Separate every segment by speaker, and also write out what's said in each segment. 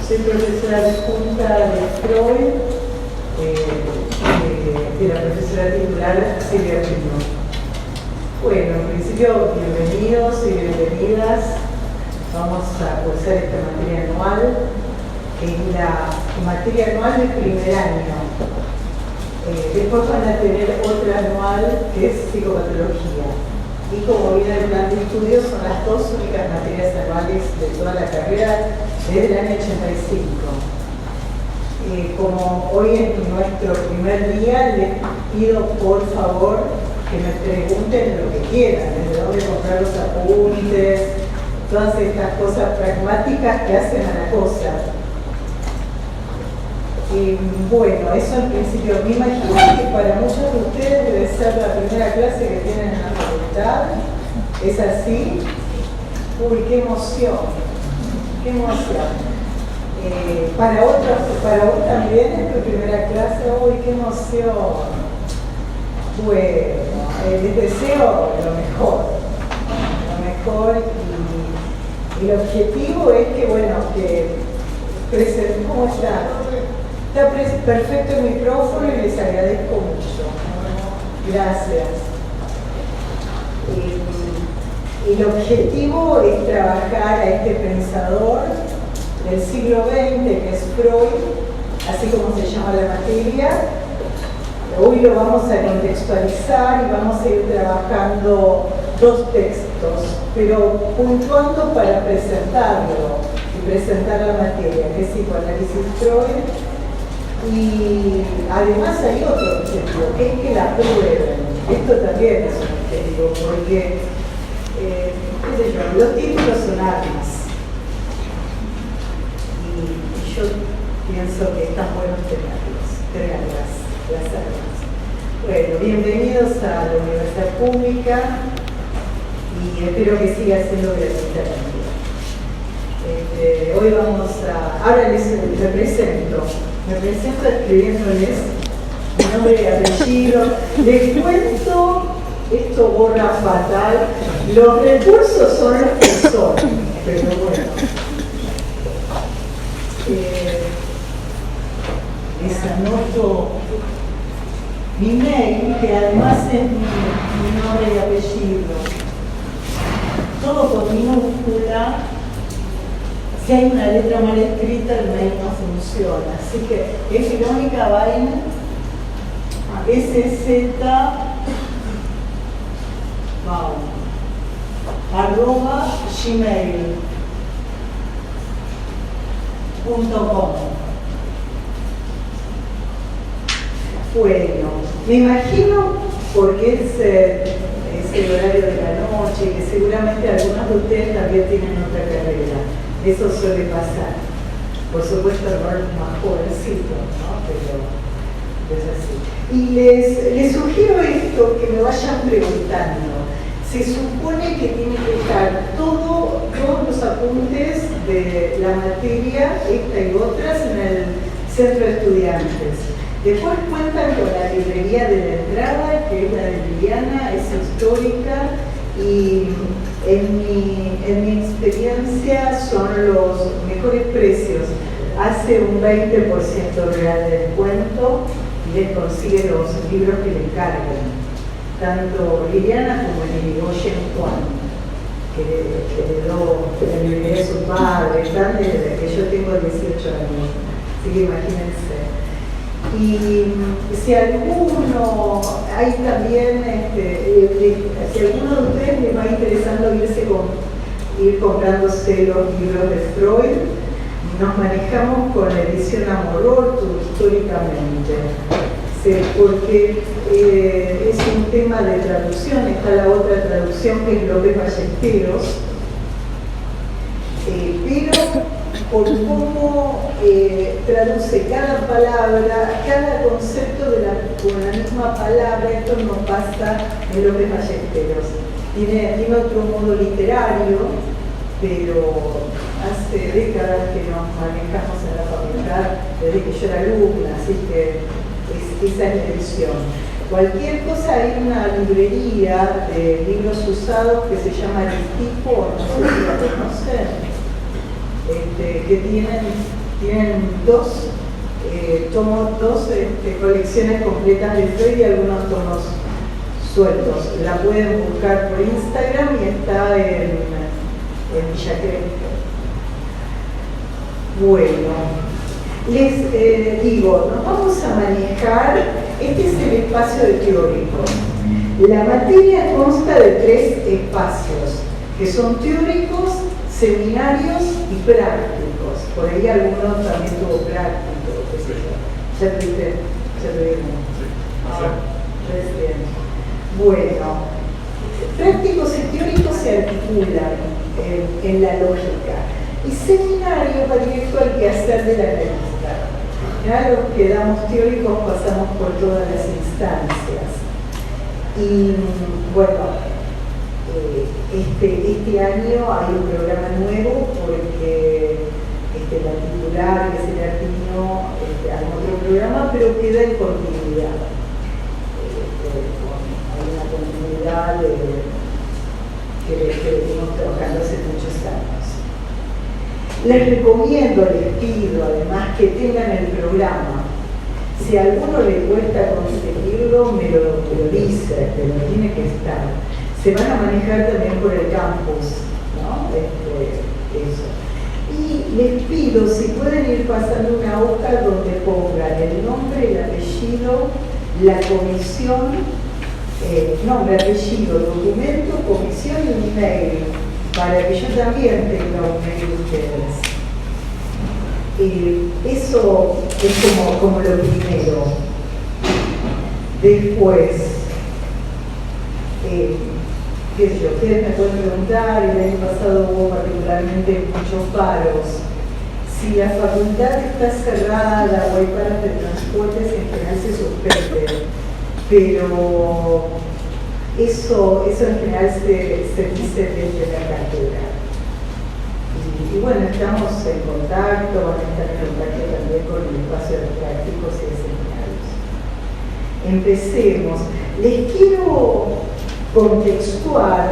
Speaker 1: Soy profesora adjunta de Freud, de la profesora titular Silvia Pino. Bueno, en principio, bienvenidos y bienvenidas. Vamos a cursar esta materia anual, que es la materia anual del primer año. Después van a tener otra anual que es psicopatología. Y como viene el plan de estudios, son las dos únicas materias anuales de toda la carrera desde el año 85. Como hoy es nuestro primer día, les pido por favor que me pregunten lo que quieran, desde dónde comprar los apuntes, todas estas cosas pragmáticas que hacen a la cosa. Bueno, eso en principio, me imagino que para muchos de ustedes debe ser la primera clase que tienen en la facultad. ¿Es así? Uy, qué emoción, qué emoción. Para otros también es tu primera clase. Uy, qué emoción. Bueno, les deseo lo mejor y el objetivo es que, bueno, ¿cómo está? Está perfecto el micrófono y les agradezco mucho. Gracias. El objetivo es trabajar a este pensador del siglo XX, que es Freud, así como se llama la materia. Hoy lo vamos a contextualizar y vamos a ir trabajando dos textos, pero puntuando para presentarlo y presentar la materia, que es psicoanálisis Freud. Y además hay otro objetivo, que es que la prueben. Esto también es un objetivo, porque qué sé yo, los títulos son armas. Y yo pienso que están buenos tener las armas. Bueno, bienvenidos a la Universidad Pública y espero que siga siendo gratuita también. Hoy vamos ahora les presento. Me presento escribiéndoles mi nombre y apellido. Les cuento, esto borra fatal, los recursos son los que son, pero bueno. Les anoto mi mail, que además es mi nombre y apellido. Todo con minúscula. Si hay una letra mal escrita, el mail no funciona. Así que es Verónica Bain, SZ, @gmail.com. Bueno, me imagino, porque es el horario de la noche, que seguramente algunos de ustedes también tienen otra carrera. Eso suele pasar. Por supuesto, los más jovencitos, ¿no? Pero es así. Y les sugiero esto, que me vayan preguntando. Se supone que tienen que estar todos los apuntes de la materia, esta y otras, en el centro de estudiantes. Después cuentan con la librería de la entrada, que es la de Liliana, es histórica, y en mi experiencia son los mejores precios. Hace un 20% real de descuento y les consigue los libros que les cargan. Tanto Liliana como el Irigoyen Juan, que heredó la librería de su padre, están desde que yo tengo 18 años. Así que imagínense. Y si alguno, hay también, si alguno de ustedes les va interesando ir comprándose los libros de Freud, nos manejamos con la edición Amorortu históricamente, porque es un tema de traducción. Está la otra traducción que es López Ballesteros, pero por cómo traduce cada palabra, cada concepto con la misma palabra, esto no pasa en López Ballesteros. Tiene otro modo literario, pero hace décadas que nos manejamos en la facultad, desde que yo era alumna, así que esa es la edición. Cualquier cosa, hay una librería de libros usados que se llama El Tipo, no sé si la conocen, que tienen Tienen dos tomos, dos colecciones completas de Freud y algunos tomos sueltos. La pueden buscar por Instagram y está en Villa Crespo. Bueno, les digo, nos vamos a manejar, este es el espacio de teóricos. La materia consta de 3 espacios, que son teóricos, seminarios y prácticos. Por ahí algunos también tuvo prácticos, qué sé yo. ¿Ya tuvimos? Recién. Bueno, prácticos y teóricos se articulan en la lógica. Y seminario va directo al quehacer de la revista. Ya los que damos teóricos pasamos por todas las instancias. Y bueno, este año hay un programa nuevo porque la titular que se le asignó a otro programa, pero queda en continuidad. Hay una continuidad que venimos trabajando hace muchos años. Les recomiendo, les pido además que tengan el programa. Si a alguno le cuesta conseguirlo, me lo dice, pero tiene que estar. Se van a manejar también por el campus, ¿no? Eso. Y les pido si pueden ir pasando una hoja donde pongan el nombre, el apellido, la comisión, nombre, apellido, documento, comisión y un email, para que yo también tenga un mail de ustedes. Eso es como lo primero. Después, qué sé yo, ustedes me pueden preguntar, el año pasado hubo particularmente muchos paros. Si la facultad está cerrada o hay paros de transportes, en general se suspende, pero eso en general se dice desde la cátedra. Y bueno, estamos en contacto, van a estar en contacto también con el espacio de prácticos y de seminarios. Empecemos. Les quiero contextuar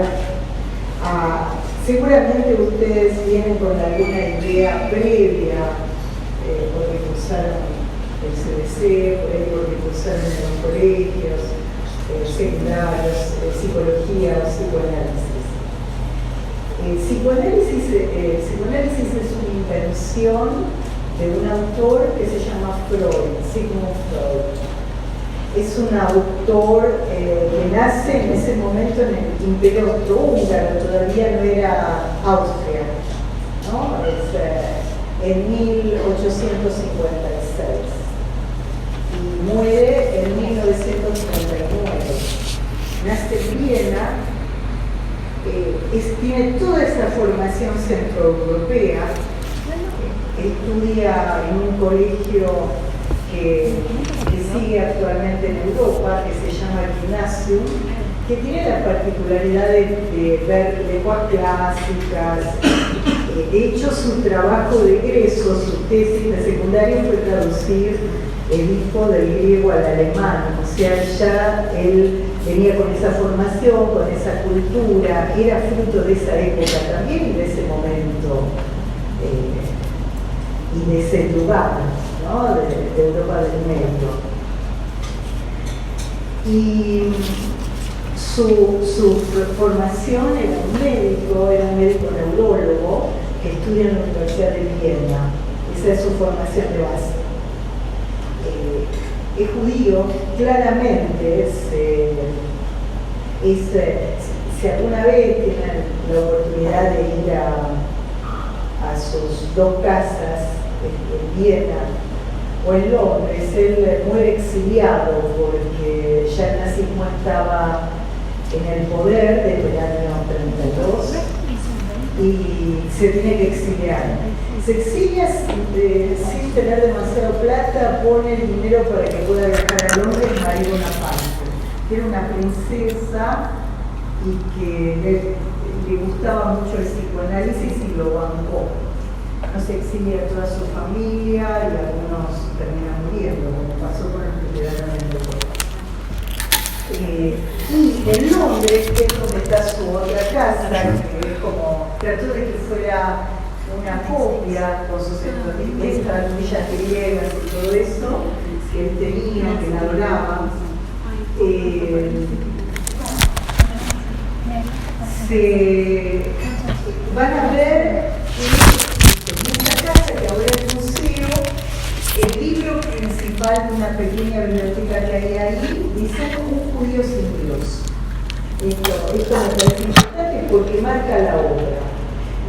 Speaker 1: seguramente ustedes vienen con alguna idea previa, porque cursaron el CBC, porque cursaron en los colegios, secundarios, psicología o psicoanálisis. Psicoanálisis es una invención de un autor que se llama Freud, Sigmund Freud. Es un autor que nace en ese momento en el Imperio Austrohúngaro, todavía no era Austria, ¿no? En 1856. Y muere en 1939. Nace en Viena, tiene toda esa formación centroeuropea, estudia en un colegio que sigue actualmente en Europa, que se llama el Gymnasium, que tiene la particularidad de ver lenguas clásicas. De hecho, su trabajo de egreso, su tesis de secundario fue traducir el hijo del griego al alemán. O sea, ya él venía con esa formación, con esa cultura, era fruto de esa época también y de ese momento y de ese lugar, ¿no? de Europa del Medio. Y su formación era un médico neurólogo que estudia en la Universidad de Viena. Esa es su formación de base. Es judío, claramente, si alguna vez tienen la oportunidad de ir a sus dos casas en Viena o en Londres, él muere exiliado porque ya el nazismo estaba en el poder desde el año 32 y se tiene que exiliar. Se exilia sin tener demasiado plata, pone el dinero para que pueda viajar a Londres y marir una parte. Era una princesa y que le gustaba mucho el psicoanálisis y lo bancó. No se exilia toda su familia y algunos terminan muriendo, como pasó con los que quedaron en Europa. Y en Londres, que es donde está su otra casa, que es como trató de que fuera una copia con sus estampillas griegas y todo eso que él tenía, que él adoraba. Se van a ver en esta casa que ahora es museo, el libro principal de una pequeña biblioteca que hay ahí dice Un judío sin Dios. Esto me parece importante porque marca la obra.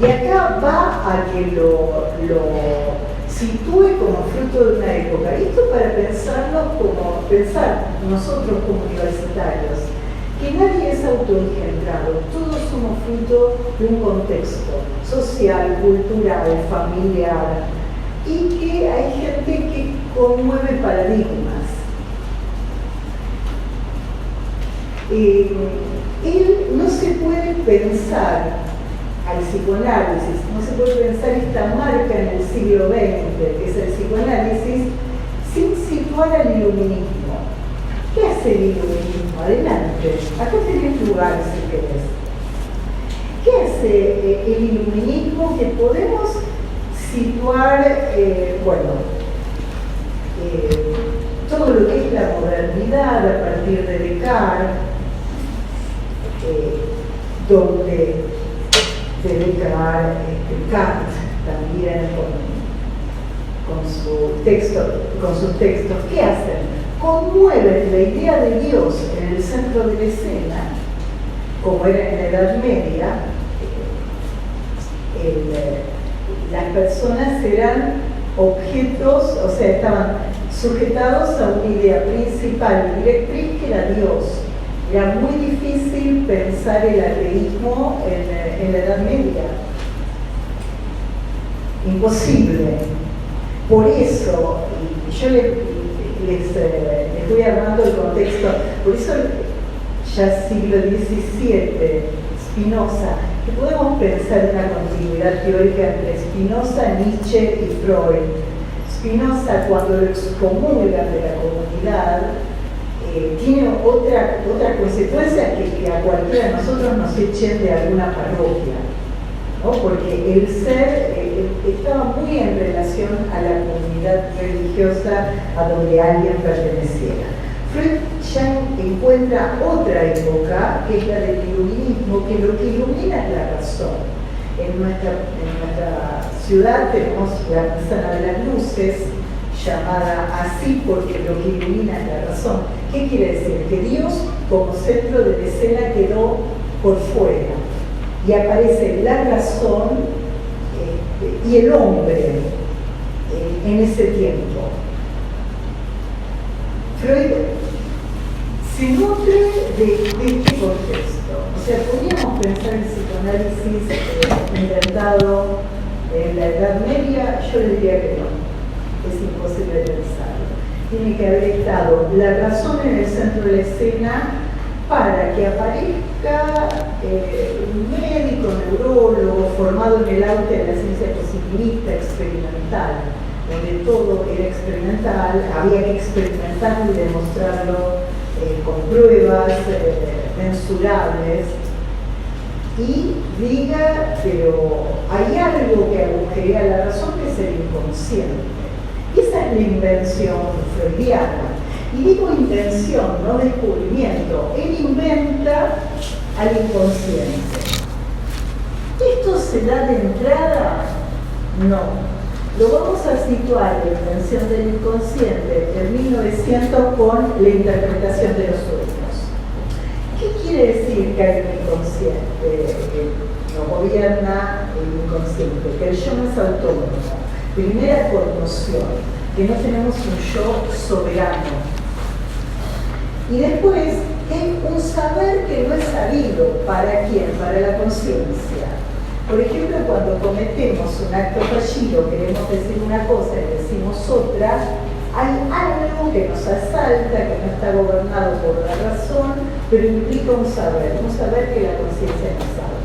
Speaker 1: Y acá va a que lo sitúe como fruto de una época. Esto para pensar nosotros como universitarios, que nadie es autoengendrado, todos somos fruto de un contexto social, cultural, familiar, y que hay gente que conmueve paradigmas. Él no se puede pensar al psicoanálisis, no se puede pensar esta marca en el siglo XX, que es el psicoanálisis, sin situar al iluminismo. ¿Qué hace el iluminismo? Adelante, acá tenés lugar si querés. ¿Qué hace el iluminismo? Que podemos situar, todo lo que es la modernidad a partir de Descartes, donde de Descartes, Kant también con sus textos, ¿qué hacen? Conmueven la idea de Dios en el centro de la escena, como era en la Edad Media. Las personas eran objetos, o sea, estaban sujetados a una idea principal y directriz que era Dios. Era muy difícil pensar el ateísmo en la Edad Media. Imposible. Por eso, yo les voy armando el contexto, por eso ya siglo XVII, Spinoza, que podemos pensar una continuidad teórica entre Spinoza, Nietzsche y Freud. Spinoza, cuando lo excomulgan de la comunidad, tiene otra consecuencia que a cualquiera de nosotros nos echen de alguna parroquia, ¿no? Porque el ser estaba muy en relación a la comunidad religiosa a donde alguien perteneciera. Freud ya encuentra otra época, que es la del iluminismo, que lo que ilumina es la razón. En nuestra ciudad tenemos la manzana de las luces, llamada así porque lo que ilumina es la razón. ¿Qué quiere decir? Que Dios como centro de la escena quedó por fuera y aparece la razón y el hombre en ese tiempo. Freud se nutre de este contexto. O sea, podríamos pensar el psicoanálisis inventado en la Edad Media. Yo le diría que no. Es imposible pensarlo. Tiene que haber estado la razón en el centro de la escena para que aparezca un médico, neurólogo, formado en el arte de la ciencia positivista experimental, donde todo era experimental, había que experimentarlo y demostrarlo con pruebas mensurables, y diga, pero hay algo que agujerea la razón, que es el inconsciente. Esa es la invención freudiana. Y digo invención, no descubrimiento. Él inventa al inconsciente. ¿Esto se da de entrada? No. Lo vamos a situar, la invención del inconsciente, en 1900 con la interpretación de los sueños. ¿Qué quiere decir que hay un inconsciente? Que nos gobierna el inconsciente, que el yo no es autónomo. Primera connoción, que no tenemos un yo soberano. Y después es un saber que no es sabido. ¿Para quién? Para la conciencia. Por ejemplo, cuando cometemos un acto fallido, queremos decir una cosa y decimos otra, hay algo que nos asalta, que no está gobernado por la razón, pero implica un saber que la conciencia no sabe.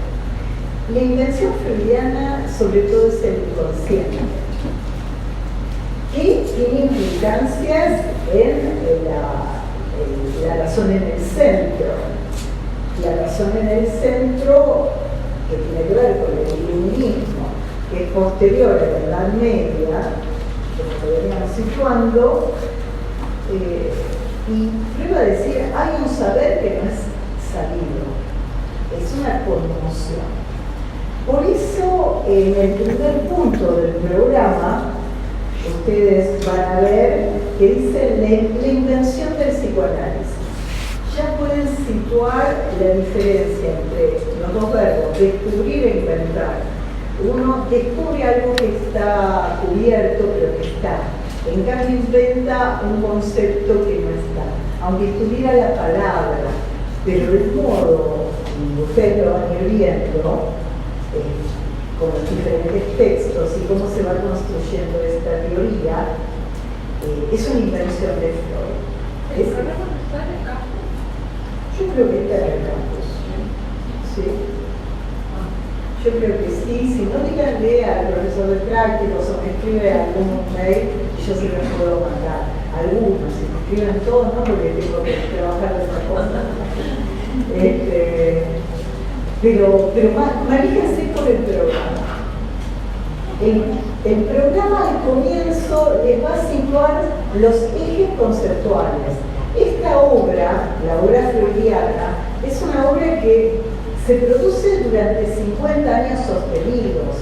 Speaker 1: La invención freudiana, sobre todo, es el inconsciente, que tiene implicancias en la razón en el centro. La razón en el centro, que tiene que ver con el iluminismo. que es posterior a la Edad Media, como lo veníamos situando, y prueba a decir, hay un saber que no es sabido, es una conmoción. Por eso, en el primer punto del programa, ustedes van a ver que dice la invención del psicoanálisis. Ya pueden situar la diferencia entre los dos verbos, descubrir e inventar. Uno descubre algo que está cubierto, pero que está. En cambio, inventa un concepto que no está. Aunque estuviera la palabra, pero el modo, y ustedes lo van a ir viendo, con los diferentes textos y cómo se va construyendo esta teoría, es una invención de Freud.
Speaker 2: ¿El programa no está en el campus?
Speaker 1: Yo creo que está en el campus. ¿Sí? Yo creo que sí. Si no, díganle al profesor de prácticos o me escribe algún mail y yo se los puedo mandar. Algunos, si me escriben todos, no, porque tengo que trabajar de esta cosa. Pero maríjense por el programa. El programa al comienzo les va a situar los ejes conceptuales. Esta obra, la obra freudiana, es una obra que se produce durante 50 años sostenidos.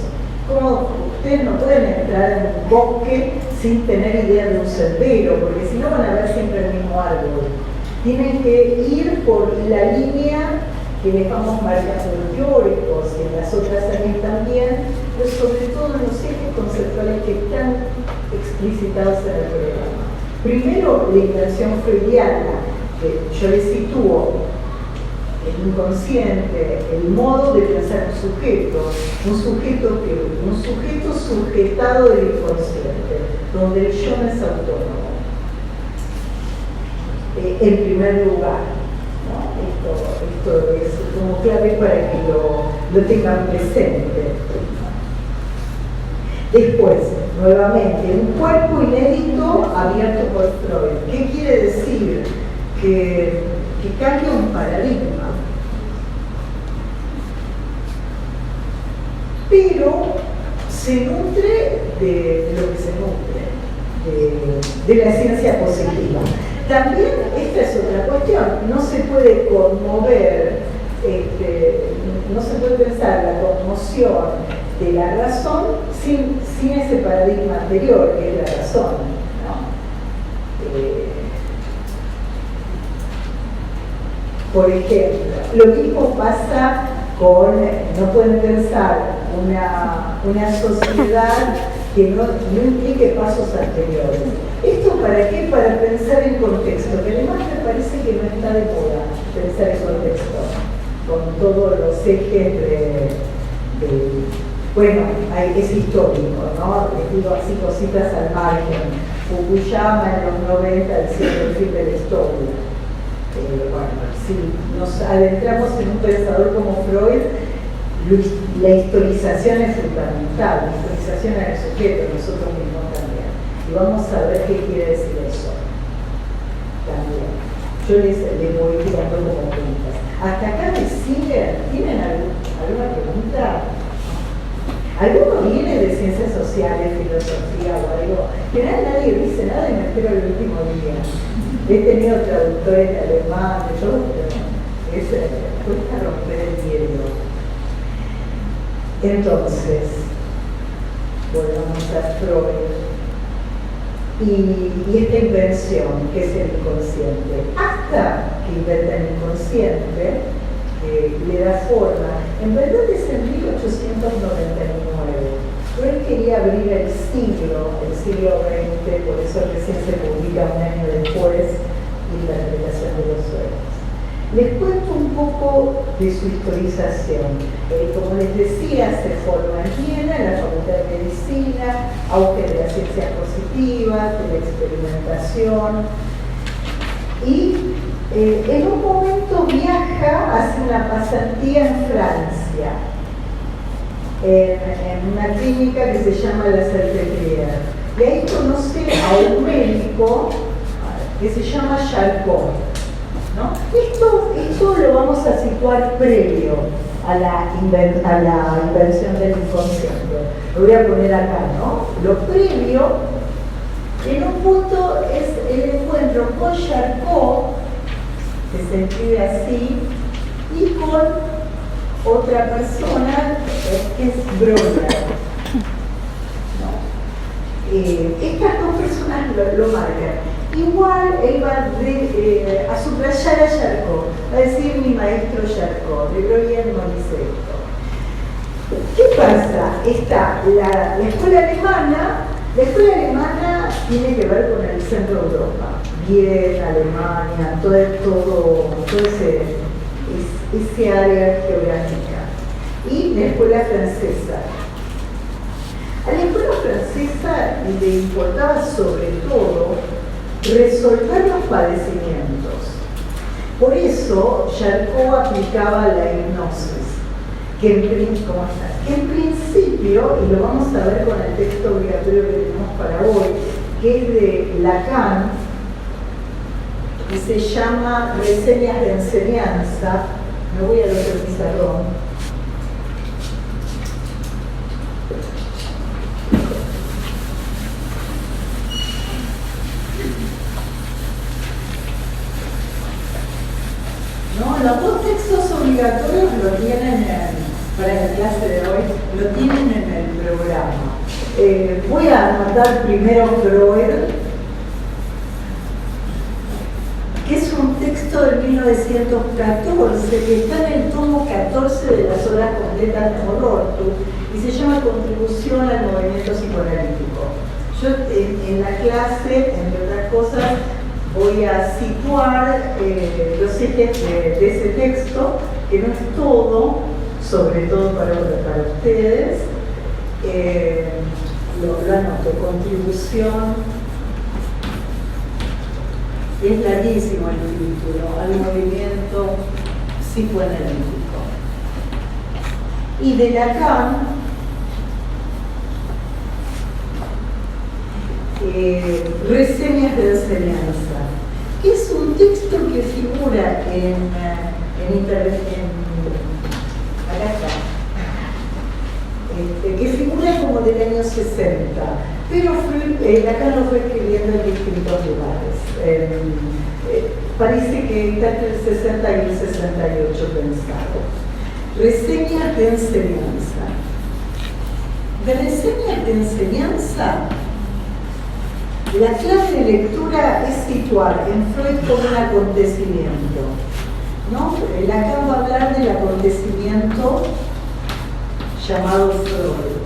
Speaker 1: Como ustedes no pueden entrar en un bosque sin tener idea de un sendero, porque si no van a ver siempre el mismo árbol. Tienen que ir por la línea que les vamos marcando en teóricos y en las otras áreas también, pero sobre todo en los ejes conceptuales que están explicitados en el programa. Primero, la invención freudiana, que yo les sitúo el inconsciente, el modo de pensar un sujeto sujetado del inconsciente, donde el yo no es autónomo. En primer lugar, ¿no? Esto es como clave para que lo tengan presente. Después, nuevamente, un cuerpo inédito abierto por Freud. ¿Qué quiere decir? Que cambia un paradigma. Pero se nutre de lo que se nutre, de la ciencia positiva. También esta es otra cuestión, no se puede conmover, no se puede pensar la conmoción de la razón sin ese paradigma anterior, que es la razón, ¿no? Por ejemplo, lo mismo pasa con, no pueden pensar una sociedad que no implique pasos anteriores. ¿Esto para qué? Para pensar en contexto, que además me parece que no está de moda pensar en contexto, con todos los ejes bueno, es histórico, ¿no? Les digo así cositas al margen. Fukuyama en los 90 diciendo el fin de la historia. Bueno, si nos adentramos en un pensador como Freud, la historización es fundamental, la historización en el sujeto, nosotros mismos también. Y vamos a ver qué quiere decir eso también. Yo les voy tirando como preguntas. ¿Hasta acá me siguen? ¿Tienen alguna pregunta? ¿Alguno viene de ciencias sociales, filosofía o algo? Que nadie dice nada y me espero el último día. He tenido traductores de alemán, de todo, pero cuesta romper el hielo. Entonces, volvamos a Freud. Y esta invención, que es el inconsciente, hasta que inventa el inconsciente, le da forma. En verdad es en 1899. Freud quería abrir el siglo XX, por eso recién se publica un año después Interpretación de los sueños. Les cuento un poco de su historización. Como les decía, se forma en Viena, en la Facultad de Medicina, auge de las ciencias positivas, de la experimentación, y en un momento viaja, hace una pasantía en Francia, en una clínica que se llama la Salpêtrière. Y ahí conoce a un médico que se llama Charcot, ¿no? Esto lo vamos a situar previo a la inversión del inconsciente. Lo voy a poner acá, ¿no? Lo previo, en un punto, es el encuentro con Charcot, que se escribe así, y con otra persona que es Breuer. Estas dos personas lo marcan. Igual él va a subrayar a Charcot, va a decir mi maestro Charcot, de Breuer no dice esto. ¿Qué pasa? Está la escuela alemana. La escuela alemana tiene que ver con el centro de Europa, Viena, Alemania, todo ese área geográfica. Y la escuela francesa. A la escuela francesa le importaba sobre todo resolver los padecimientos. Por eso Charcot aplicaba la hipnosis, que en principio, y lo vamos a ver con el texto obligatorio que tenemos para hoy, que es de Lacan, y se llama Reseñas de Enseñanza. Me voy al otro pizarrón. Los dos textos obligatorios lo tienen para la clase de hoy, lo tienen en el programa. Voy a anotar primero Freud, que es un texto de 1914 que está en el tomo 14 de las obras completas de Morortu y se llama Contribución al movimiento psicoanalítico. Yo en la clase, entre otras cosas, voy a situar los ejes de ese texto, que no es todo, sobre todo para ustedes. Lo anoto, contribución, es larguísimo el título, al movimiento psicoanalítico. Y de Lacan, Reseñas de Enseñanza, que es un texto que figura acá está, que figura como del año 60, pero Lacan lo fue escribiendo en distintos lugares. Parece que está entre el 60 y el 68 pensado. Reseñas de Enseñanza. De Reseñas de Enseñanza, la clave de lectura es situar en Freud como un acontecimiento, ¿no? Lacan va a hablar del acontecimiento llamado Freud.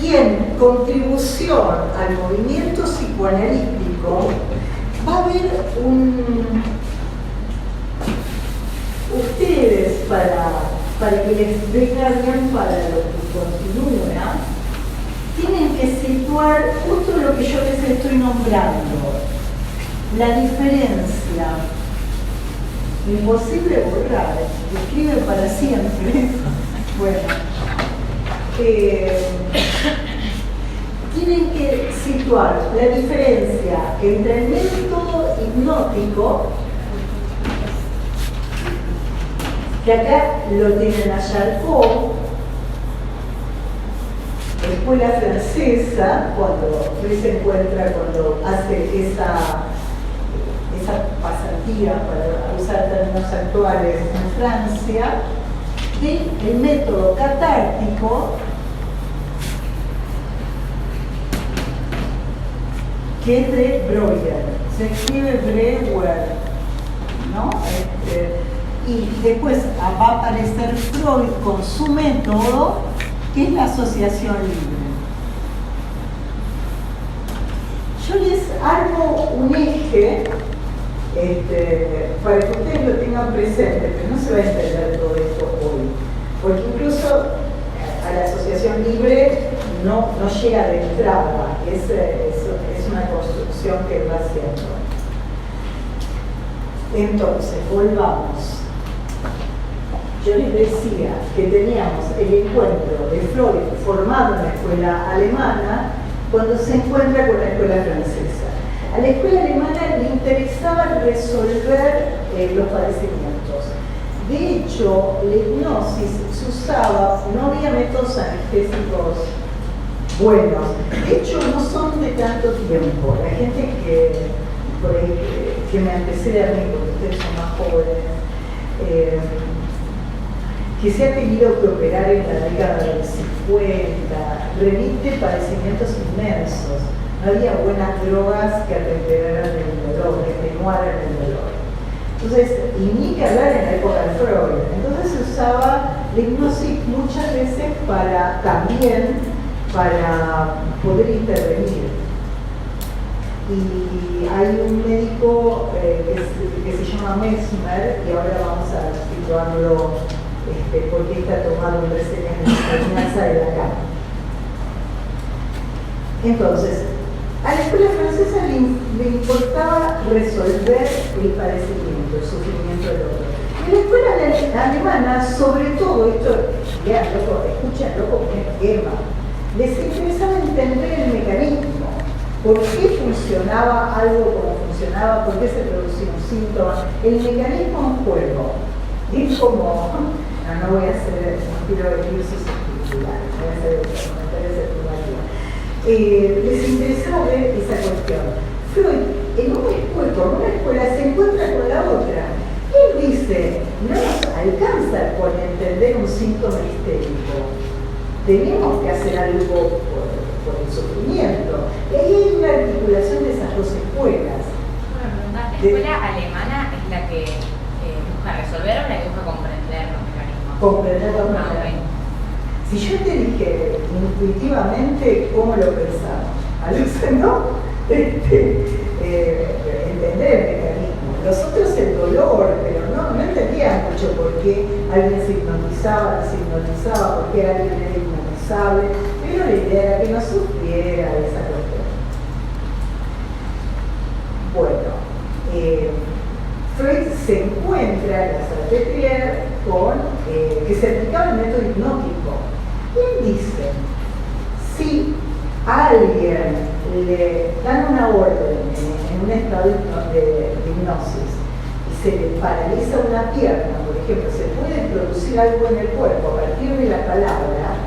Speaker 1: Y en contribución al movimiento psicoanalítico va a haber ustedes, para que les venga bien para lo que continúa, tienen que situar justo lo que yo les estoy nombrando, la diferencia. Imposible borrar, escribe para siempre. Bueno, tienen que situar la diferencia entre el método hipnótico, que acá lo tienen a Charcot, escuela francesa, cuando Luis se encuentra, cuando hace esa pasantía, para usar términos actuales, en Francia, del método catártico, que es de Breuer. Se escribe Breuer, ¿no? Y después va a aparecer Freud con su método, que es la asociación libre. Yo les armo un eje para que ustedes lo tengan presente, pero no se va a entender todo esto hoy, porque incluso a la asociación libre no llega de entrada, es una construcción que va haciendo. Entonces, volvamos. Yo les decía que teníamos el encuentro de Freud formado en la escuela alemana cuando se encuentra con la escuela francesa. A la escuela alemana le interesaba resolver los padecimientos. De hecho, la hipnosis se usaba, no había métodos anestésicos buenos. De hecho, no son de tanto tiempo. La gente por ahí, que me antecede a mí, porque ustedes son más jóvenes, que se ha tenido que operar en la década del 50, remite padecimientos inmensos. No había buenas drogas que atendieran el dolor, que atenuaran el dolor. Entonces, y ni que hablar en la época de Freud. Entonces se usaba la hipnosis muchas veces también para poder intervenir. Y hay un médico que se llama Mesmer, y ahora vamos a situarlo porque está tomado en reseñas de la enseñanza de la cama. Entonces, a la escuela francesa le importaba resolver el padecimiento, el sufrimiento del otro. Y la escuela alemana, sobre todo, esto, ya, escuchen, loco, Emma, les interesaba entender el mecanismo. ¿Por qué funcionaba algo como funcionaba? ¿Por qué se producía un síntoma? El mecanismo en juego. Y como, no voy a hacer, no quiero venir susceptibilidad, no voy a hacer comentarios afirmativos. Les interesaba ver esa cuestión. Freud, en una escuela se encuentra con la otra. Él dice, no nos alcanza con entender un síntoma histérico. Tenemos que hacer algo por el sufrimiento. Y ahí hay una articulación de esas dos escuelas.
Speaker 3: Una pregunta, ¿la escuela alemana es la que busca resolver o la que busca comprender los mecanismos?
Speaker 1: Comprender los mecanismos. Si yo te dije intuitivamente cómo lo pensamos, ¿no? Entender el mecanismo. Los otros el dolor, pero no entendían mucho por qué alguien se hipnotizaba, por qué alguien era hipnotizable, pero la idea era que no sufriera esa cuestión. Bueno, Freud se encuentra en la Salpêtrière con que se aplicaba el método hipnótico. Y él dice, si a alguien le dan una orden en un estado de hipnosis y se le paraliza una pierna, por ejemplo, se puede producir algo en el cuerpo a partir de la palabra,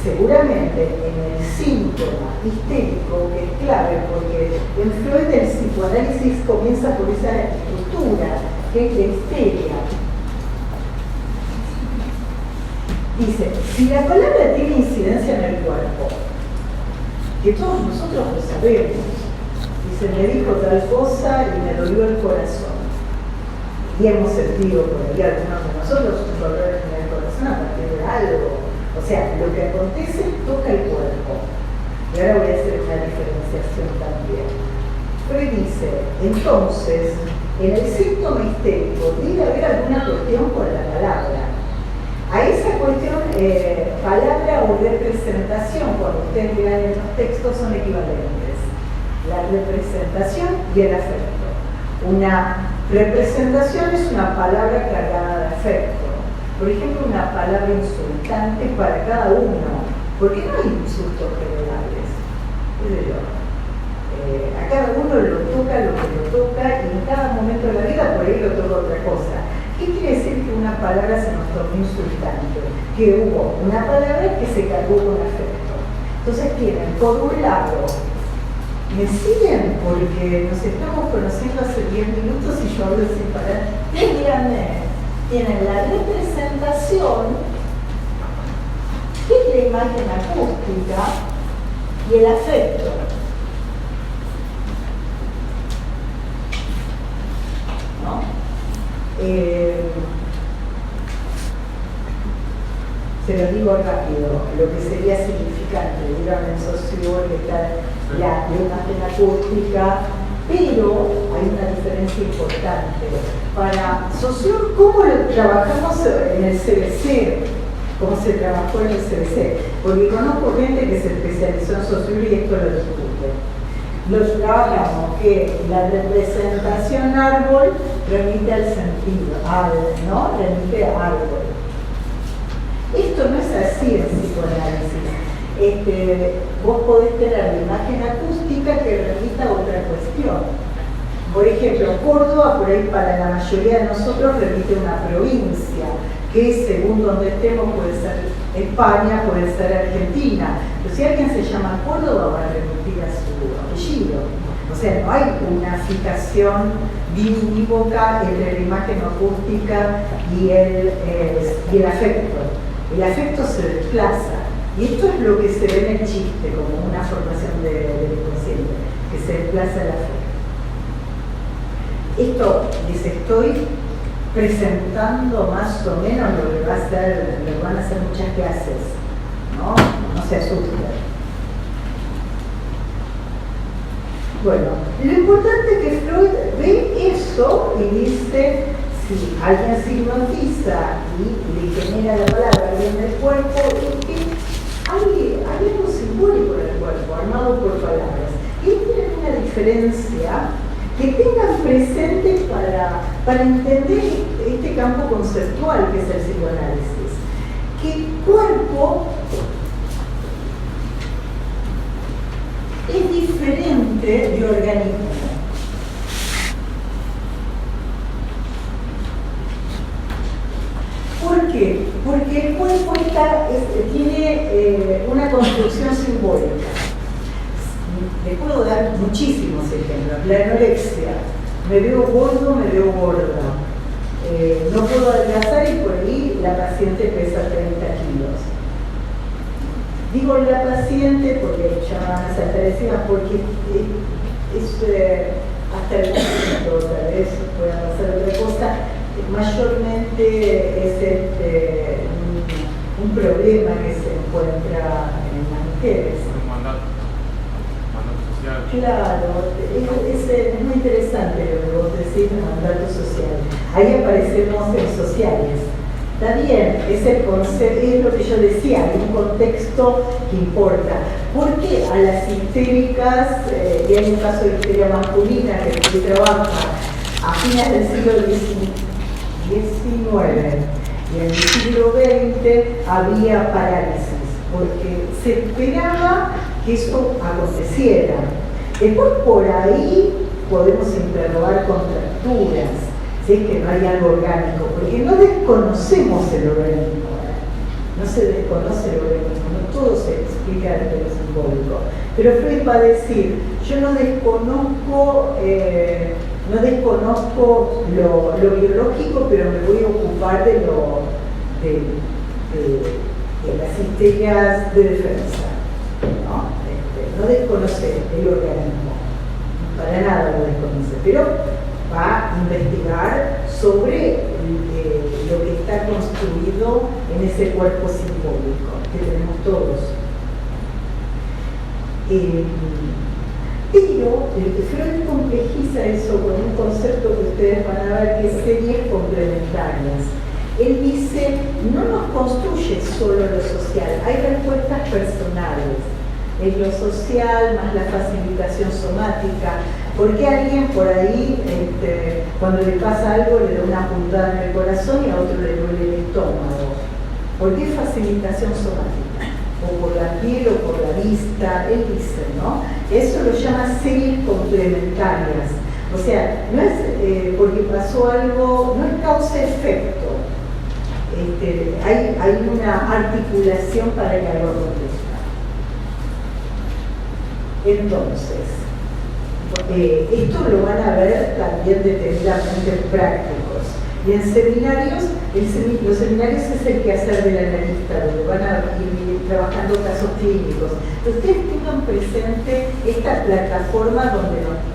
Speaker 1: seguramente en el síntoma histérico, que es clave, porque en Freud el psicoanálisis comienza por esa estructura, que es la histeria. Dice, si la palabra tiene incidencia en el cuerpo, que todos nosotros lo sabemos, dice, me dijo tal cosa y me dolió el corazón. Y hemos sentido por ahí algunos de nosotros un dolor en el corazón a partir de algo. O sea, lo que acontece toca el cuerpo. Y ahora voy a hacer una diferenciación también. Freud dice, entonces, en el síntoma histérico debe haber alguna cuestión con la palabra. A esa cuestión, palabra o representación, cuando ustedes lean en los textos, son equivalentes. La representación y el afecto. Una representación es una palabra cargada de afecto. Por ejemplo, una palabra insultante para cada uno. ¿Por qué no hay insultos generales? A cada uno lo toca lo que lo toca y en cada momento de la vida por ahí lo toca otra cosa. ¿Qué quiere decir que una palabra se nos tornó insultante? Que hubo una palabra que se cargó con afecto. Entonces tienen, por un lado, ¿me siguen? Porque nos estamos conociendo hace 10 minutos y yo hablo sin parar. Díganme, tienen la representación, que es la imagen acústica, y el afecto. ¿No? Se lo digo rápido, lo que sería significante, dirán en Saussure, que está la imagen acústica, pero hay una diferencia importante. Para Saussure, ¿cómo lo trabajamos en el CBC? ¿Cómo se trabajó en el CBC? Porque conozco gente que se especializó en Saussure y esto lo discute. Los trabajamos que la representación árbol remite al sentido, ¿no? Remite a árbol. Esto no es así en psicoanálisis. Vos podés tener la imagen acústica que remita a otra cuestión. Por ejemplo, Córdoba, por ahí para la mayoría de nosotros, remite a una provincia, que según donde estemos puede ser España, puede ser Argentina. Pero si alguien se llama Córdoba, va a remitir a su apellido. O sea, no hay una fijación biunívoca entre la imagen acústica y el afecto. El afecto se desplaza. Y esto es lo que se ve en el chiste, como una formación del inconsciente, que se desplaza el afecto. Esto les estoy presentando más o menos lo que va a ser, lo que van a ser muchas clases, ¿no? No se asusten. Bueno, lo importante es que Freud ve eso y dice, si alguien se hipnotiza y le genera la palabra bien del cuerpo, es que hay algo simbólico en el cuerpo, armado por palabras. Y tienen una diferencia que tengan presente para entender este campo conceptual que es el psicoanálisis. Que el cuerpo es diferente de organismo. ¿Por qué? Porque el cuerpo tiene una construcción simbólica. Le puedo dar muchísimos ejemplos. La anorexia. Me veo gordo, me veo gorda. No puedo adelgazar y por ahí la paciente pesa 30 kilos. Digo la paciente porque ya van a saltar encima, porque es hasta el momento, tal vez pueda pasar otra cosa, mayormente es un problema que se encuentra en las mujeres. Mandato social. Claro, es muy interesante lo que vos decís de mandato social. Ahí aparecemos en sociales. Está bien, es el concepto, es lo que yo decía, hay un contexto que importa. Porque a las histéricas, y hay un caso de histeria masculina que trabaja a fines del siglo XIX y en el siglo XX había parálisis, porque se esperaba que eso aconteciera. Después por ahí podemos interrogar contracturas, si es que no hay algo orgánico, porque no desconocemos el organismo, no se desconoce el organismo, no todo se explica desde lo simbólico. Pero Freud va a decir, yo no desconozco lo biológico, pero me voy a ocupar de las histerias de defensa. No desconoce el organismo, para nada lo desconoce, pero va a investigar sobre lo que está construido en ese cuerpo simbólico que tenemos todos. Pero Freud complejiza eso con un concepto que ustedes van a ver que es series complementarias. Él dice, no nos construye solo lo social, hay respuestas personales. Es lo social más la facilitación somática. ¿Por qué alguien por ahí, cuando le pasa algo, le da una puntada en el corazón y a otro le duele el estómago? ¿Por qué facilitación somática? O por la piel o por la vista, él dice, ¿no? Eso lo llama series complementarias. O sea, no es porque pasó algo, no es causa-efecto. Hay una articulación para que algo acontezca. Entonces, esto lo van a ver también detenidamente en prácticos. Y en seminarios, los seminarios es el quehacer del analista, donde van a ir trabajando casos clínicos. Ustedes tengan presente esta plataforma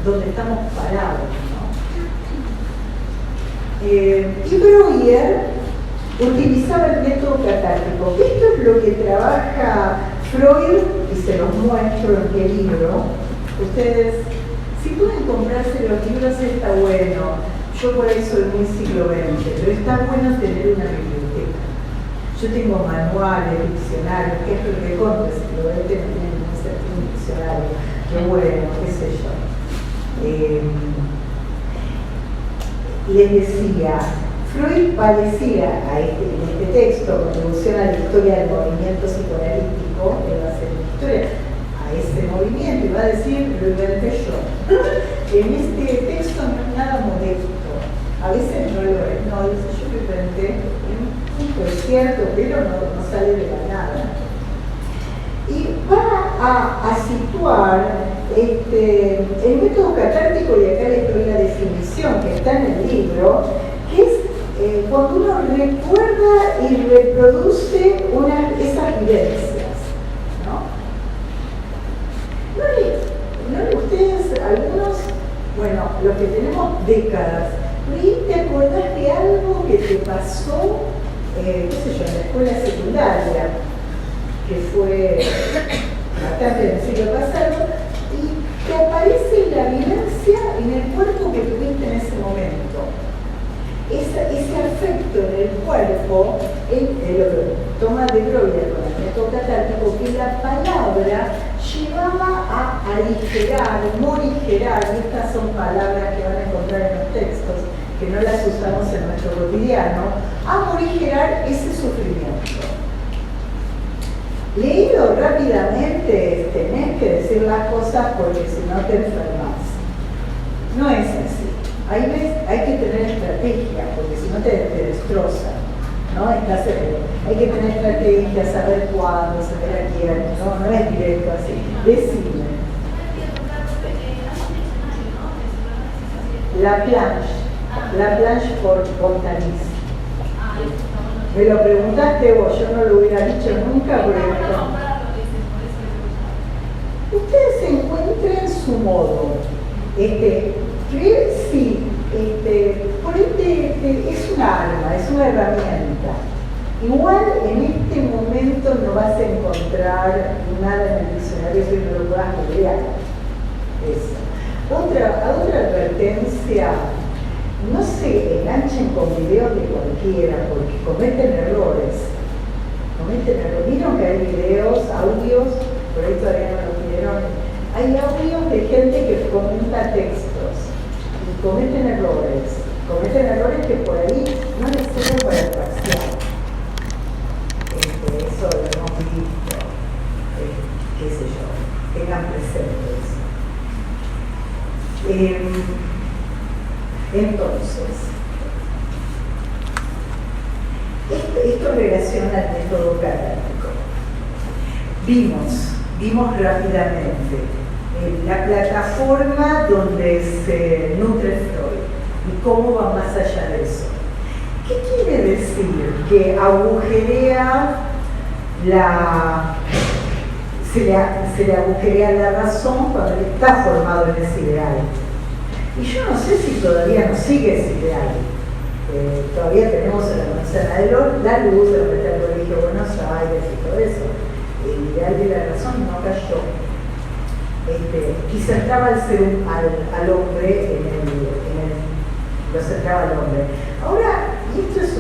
Speaker 1: donde estamos parados, ¿no? Y Breuer utilizaba el método catártico. Esto es lo que trabaja Freud, y se los muestro en el libro. Ustedes, si pueden comprarse los libros, está bueno. Yo por ahí soy muy siglo XX, pero está bueno tener una biblioteca. Yo tengo manuales, diccionarios, que es lo que compres, lo voy a tener un diccionario, qué bueno, qué sé yo. Les decía, Freud va a decir en este texto, Contribución a la historia del movimiento psicoanalítico, él va a hacer una historia a ese movimiento y va a decir, lo inventé yo. En este texto pero no sale de la nada. Y va a situar el método catártico, y acá les doy la definición que está en el libro, que es cuando uno recuerda y reproduce esas vivencias, ¿no? Ustedes, algunos, bueno, los que tenemos décadas, ¿te acordás de algo que te pasó, qué sé yo, en la escuela secundaria, que fue bastante en el siglo pasado, y te aparece la vivencia en el cuerpo que tuviste en ese momento? Ese afecto en el cuerpo, lo que toma de Breuer con el método catártico, que la palabra llevaba a aligerar, morigerar, y estas son palabras que van a encontrar en los textos, que no las usamos en nuestro cotidiano, a morigerar ese sufrimiento. Leído rápidamente, tenés que decir las cosas porque si no te enfermas. No es así. Hay que tener estrategia, porque si no te destroza, ¿no? Hay que tener estrategia, saber cuándo, saber a quién, no es directo así. Decime. La planche por Bontanis. Me lo preguntaste vos, yo no lo hubiera dicho nunca porque ustedes encuentren su modo. Sí, por es un arma, es una herramienta. Igual en este momento no vas a encontrar nada en el diccionario si no lo puedas googlear. Otra advertencia: no se enganchen con videos de cualquiera porque cometen errores. Vieron que hay videos, audios, por ahí todavía no lo vieron. Hay audios de gente que comenta textos y cometen errores que por ahí no les sirven para el parcial. Eso lo hemos visto, qué sé yo, tengan presentes. Entonces, esto relaciona al método catártico. Vimos rápidamente la plataforma donde se nutre Freud y cómo va más allá de eso. ¿Qué quiere decir? Que agujerea se le agujerea la razón cuando está formado en ese ideal. Y yo no sé si todavía nos sigue ese ideal. Todavía tenemos en la manzana de la luz, de lo que está el Colegio de Buenos Aires y todo eso. El ideal de la razón no cayó. Y centraba al hombre lo centraba al hombre. Ahora, y esto es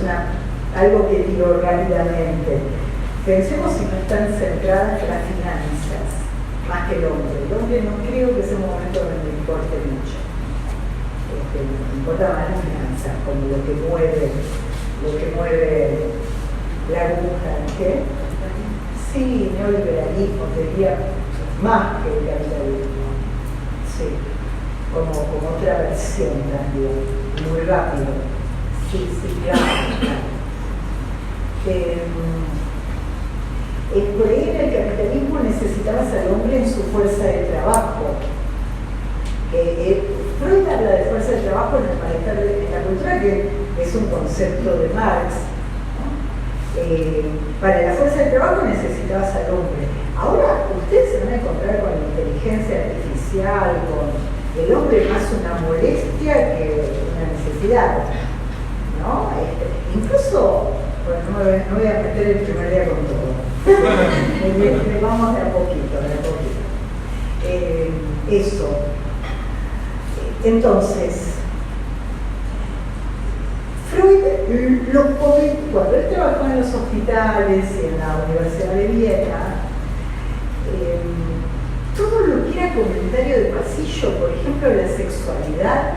Speaker 1: algo que digo rápidamente, pensemos si no están centradas las finanzas más que el hombre. El hombre no creo que sea un momento donde le importe mucho. Me importa más las finanzas, como lo que mueve la aguja, ¿qué? Sí, neoliberalismo, diría más que el capitalismo. Sí, como otra versión también, muy rápido. Sí, claro. Por ahí en el capitalismo necesitabas al hombre en su fuerza de trabajo. Freud habla de fuerza de trabajo en el malestar de la cultura, que es un concepto de Marx, ¿no? Para la fuerza de trabajo necesitabas al hombre. Ahora ustedes se van a encontrar con la inteligencia artificial, con el hombre más una molestia que una necesidad, ¿no? Incluso, bueno, no voy a meter el primer día con todo. Vamos de a poquito. Eso. Entonces, Freud cuando él trabajó en los hospitales y en la Universidad de Viena, todo lo que era comentario de pasillo, por ejemplo la sexualidad,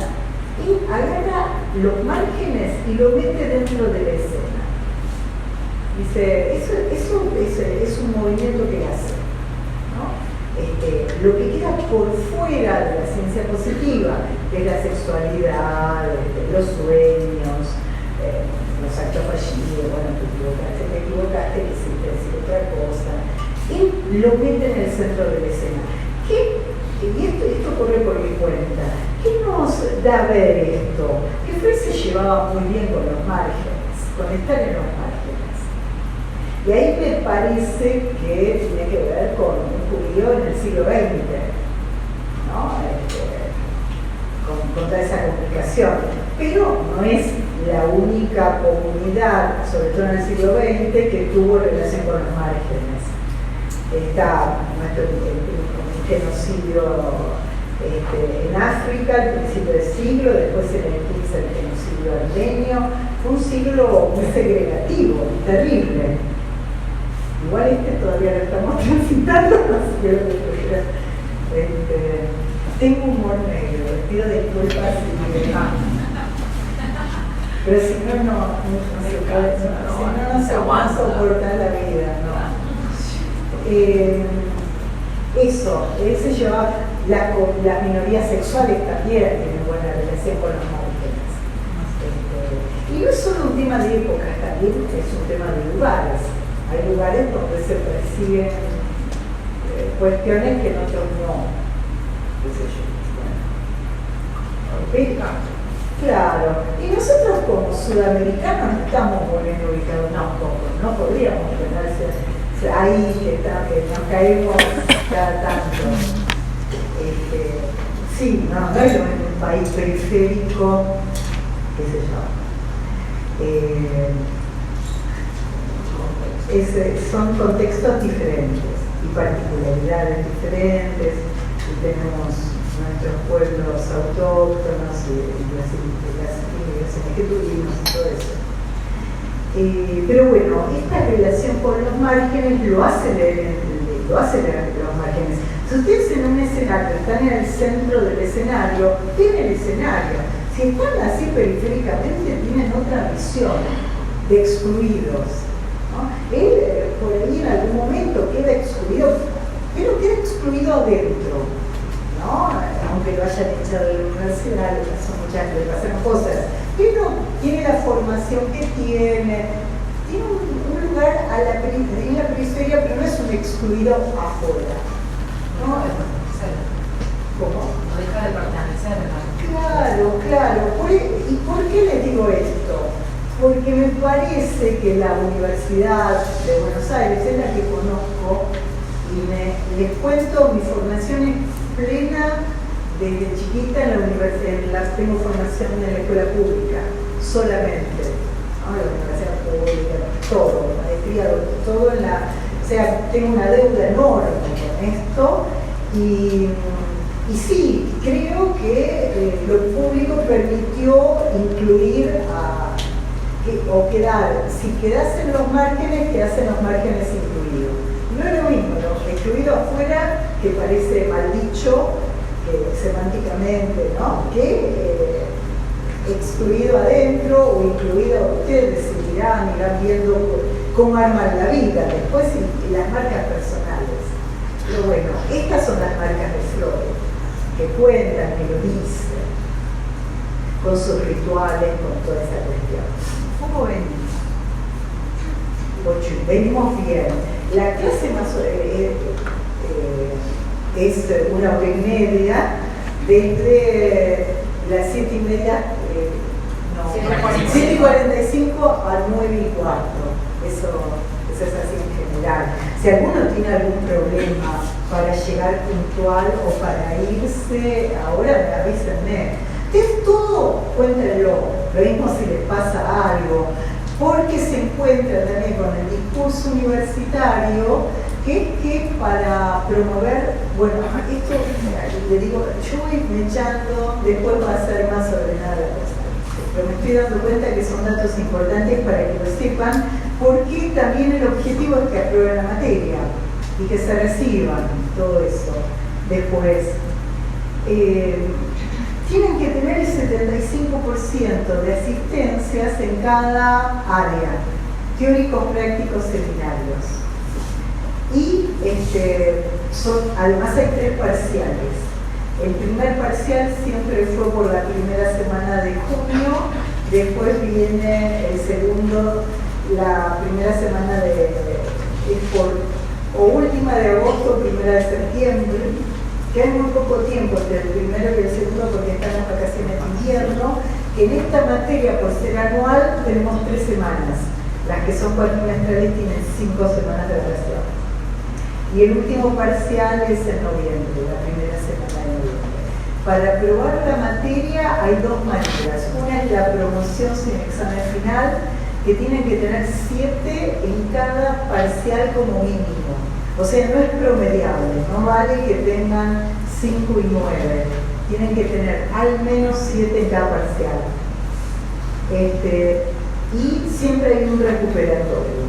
Speaker 1: él agarra los márgenes y lo mete dentro de la escena. Dice, eso es un movimiento que hace, ¿no? Lo que queda por fuera de la ciencia positiva, que es la sexualidad, los sueños, los actos fallidos, bueno, te equivocaste, quisiste decir otra cosa. Él lo mete en el centro de la escena. Y esto ocurre por mi cuenta. ¿Qué nos da a ver esto? Que Freud se llevaba muy bien con los márgenes, con estar en los márgenes. Y ahí me parece que tiene que ver con un judío en el siglo XX, ¿no? Con toda esa complicación. Pero no es la única comunidad, sobre todo en el siglo XX, que tuvo relación con los márgenes. Está un genocidio en África al principio del siglo, después en el 15 el genocidio armenio. Fue un siglo muy segregativo, terrible. Igual todavía lo estamos transitando, no sé, tengo humor negro, les pido disculpas pero si no, no se puede, no se soporta la vida, ¿no? Eso, él se lleva, las minorías sexuales también tienen buena relación con los márgenes. Y no es solo un tema de épocas, también es un tema de lugares. Hay lugares donde se persiguen cuestiones que en otros no. ¿Qué sé yo? Claro. Y nosotros como sudamericanos no estamos muy bien ubicados tampoco. No podríamos quedarse ahí que nos caemos cada tanto. Sí, no es lo mismo un país periférico, qué sé yo. Son contextos diferentes y particularidades diferentes, y tenemos nuestros pueblos autóctonos y las inmigraciones que tuvimos y todo eso. Pero bueno, esta relación con los márgenes lo hace los márgenes. Si ustedes en un escenario están en el centro del escenario, tienen el escenario. Si están así periféricamente, tienen otra visión de excluidos, ¿no? Él por ahí en algún momento queda excluido, pero queda excluido adentro, ¿no? Aunque lo hayan echado de la universidad, le pasan cosas, pero tiene la formación que tiene un lugar en la periferia, pero no es un excluido afuera, ¿no? ¿Cómo?
Speaker 2: No deja de pertenecer,
Speaker 1: Claro.
Speaker 2: ¿no?
Speaker 1: ¿Y por qué les digo esto? Porque me parece que la Universidad de Buenos Aires es la que conozco y les cuento, mi formación es plena desde chiquita en la universidad. Tengo formación en la escuela pública, solamente, ¿no? La universidad pública, todo, maestría, todo en la... O sea, tengo una deuda enorme con esto y sí, creo que lo público permitió incluir o quedar, si quedasen los márgenes, quedasen los márgenes incluidos. No es lo mismo, ¿no? Excluido afuera, que parece mal dicho, semánticamente, ¿no? Que excluido adentro o incluido, ustedes decidirán, irán viendo cómo arman la vida después y las marcas personales. Pero bueno, estas son las marcas de Freud, que cuentan, que lo dicen, con sus rituales, con toda esa cuestión. ¿Cómo venimos? Venimos bien. La clase más es 1h30, desde las 7:30, 7:45 a 9:15. Eso es así en general. Si alguno tiene algún problema para llegar puntual o para irse, ahora avísenme. Es todo, cuéntenlo. Lo mismo si les pasa algo, porque se encuentran también con el discurso universitario, que es que para promover, bueno, esto le digo, yo voy echando, después va a ser más ordenada la cosa, pero me estoy dando cuenta que son datos importantes para que lo sepan, porque también el objetivo es que aprueben la materia y que se reciban todo eso después. Tienen que tener el 75% de asistencias en cada área, teóricos, prácticos, seminarios. Y además hay 3 parciales. El primer parcial siempre fue por la primera semana de junio Después viene el segundo, la primera semana o última de agosto, primera de septiembre, que hay muy poco tiempo entre el primero y el segundo porque están las vacaciones de invierno. En esta materia, por ser anual, tenemos 3 semanas. Las que son cuatrimestrales tienen 5 semanas de vacaciones. Y el último parcial es en noviembre, la primera semana de noviembre. Para aprobar la materia hay 2 maneras. Una es la promoción sin examen final, que tienen que tener 7 en cada parcial como mínimo. O sea, no es promediable, no vale que tengan 5 y 9. Tienen que tener al menos 7 en cada parcial. Y siempre hay un recuperatorio.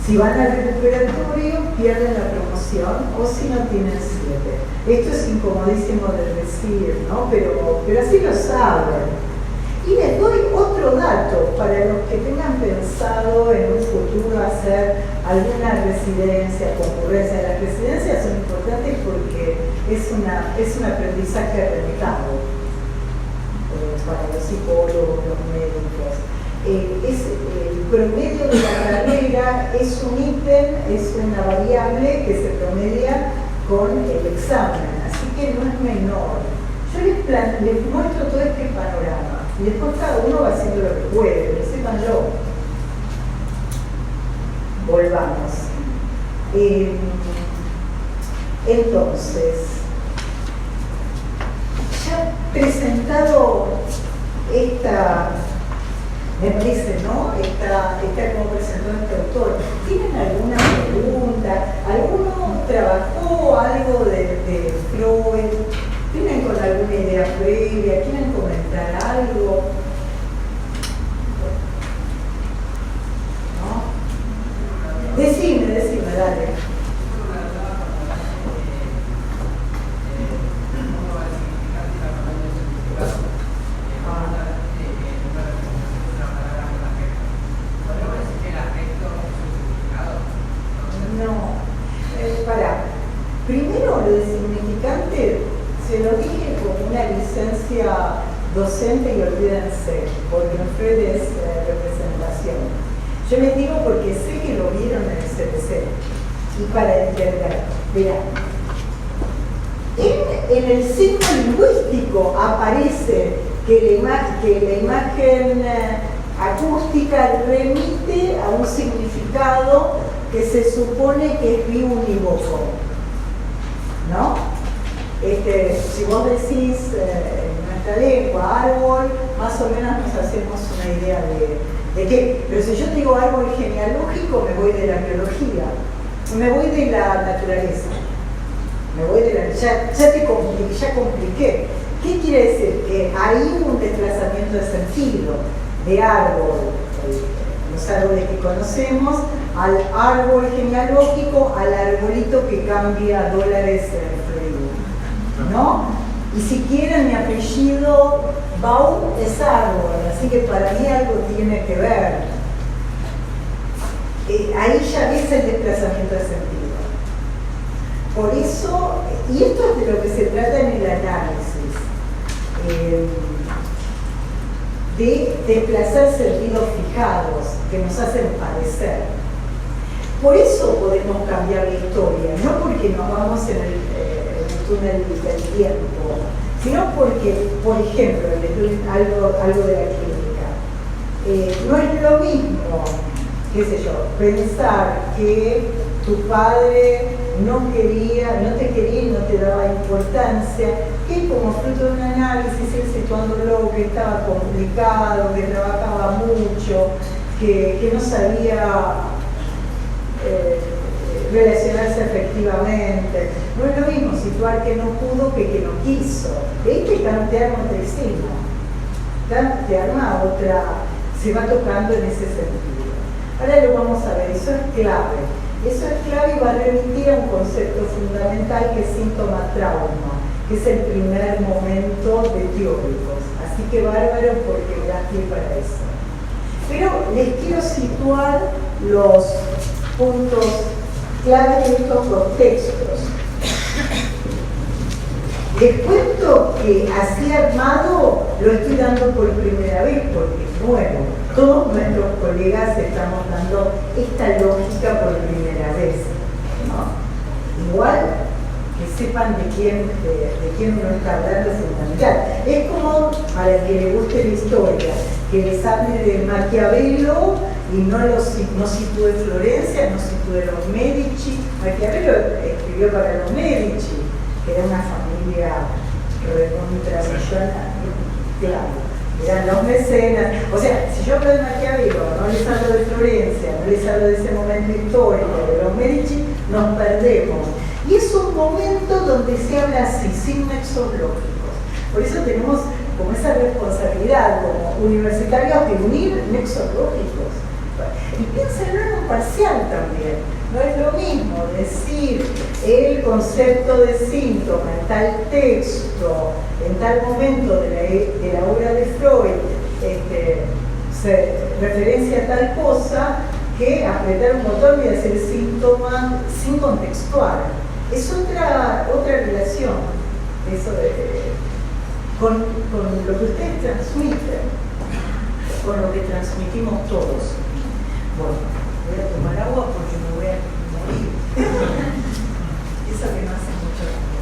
Speaker 1: Si van al recuperatorio, pierden la promoción, o si no tienen 7. Esto es incomodísimo de decir, ¿no? Pero así lo saben. Y les doy otro dato para los que tengan pensado en un futuro hacer alguna residencia, concurrencia. Las residencias son importantes porque es un aprendizaje rentado para los psicólogos, los médicos. El promedio de la carrera es un ítem, es una variable que se promedia con el examen, así que no es menor. Yo les muestro todo este panorama y después cada uno va haciendo lo que puede, pero sépanlo. Volvamos. Entonces, ya presentado esta, me parece, ¿no? Esta como presentó este autor. ¿Tienen alguna pregunta? ¿Alguno trabajó algo de Freud? ¿Tienen con alguna idea previa? ¿Quieren comentar algo? ¿No? Decime, dale. Primero, lo de significante, se lo dije como una licencia docente y olvídense, porque Freud es representación. Yo les digo porque sé que lo vieron en el CPC y para entender. Verán, en el signo lingüístico aparece que la imagen acústica remite a un significado que se supone que es biunívoco, ¿no? Si vos decís en nuestra lengua árbol, más o menos nos hacemos una idea de qué. Pero si yo digo árbol genealógico, me voy de la biología, me voy de la naturaleza, ya compliqué. ¿Qué quiere decir? Que hay un desplazamiento de sentido de árbol, los árboles que conocemos, al árbol genealógico, al arbolito que cambia dólares en Florida, ¿no? Y si quieren, mi apellido Baum es árbol, así que para mí algo tiene que ver. Ahí ya ves el desplazamiento de sentido. Por eso, y esto es de lo que se trata en el análisis, de desplazar sentidos fijados que nos hacen padecer. Por eso podemos cambiar la historia, no porque nos vamos en el túnel del tiempo, sino porque, por ejemplo, les doy algo de la clínica. No es lo mismo, qué sé yo, pensar que tu padre no te quería y no te daba importancia, que como fruto de un análisis, él situándolo que estaba complicado, que trabajaba mucho, que no sabía relacionarse efectivamente. No es lo mismo situar que no pudo que no quiso. Hay que tantear otra escena, tantear una otra, se va tocando en ese sentido. Ahora lo vamos a ver, eso es clave. Eso es clave y va a remitir a un concepto fundamental que es síntoma-trauma, que es el primer momento de teóricos. Así que bárbaro porque gracias para eso. Pero les quiero situar los puntos clave de estos dos textos. Les cuento que así armado lo estoy dando por primera vez porque es nuevo. Todos nuestros colegas estamos dando esta lógica por primera vez, ¿no? Igual que sepan de quién uno está hablando es fundamental. Es como para el que le guste la historia, que les hable de Maquiavelo y no sitúe Florencia, no sitúe los Medici. Maquiavelo escribió para los Medici, que era una familia recontra claro, eran los mecenas. O sea, si yo hablo de Maquiavelo, no les hablo de Florencia, no les hablo de ese momento histórico, de los Medici, nos perdemos. Y es un momento donde se habla así, sin nexos lógicos. Por eso tenemos como esa responsabilidad como universitarios de unir nexos lógicos. Y piénsenlo en un parcial también. No es lo mismo decir el concepto de síntoma en tal texto, en tal momento de la obra de Freud, se referencia a tal cosa, que apretar un botón y decir síntoma sin contextual. Es otra relación eso con lo que ustedes transmiten, con lo que transmitimos todos. Bueno, voy a tomar agua porque me voy a morir. Eso que no hace mucho daño.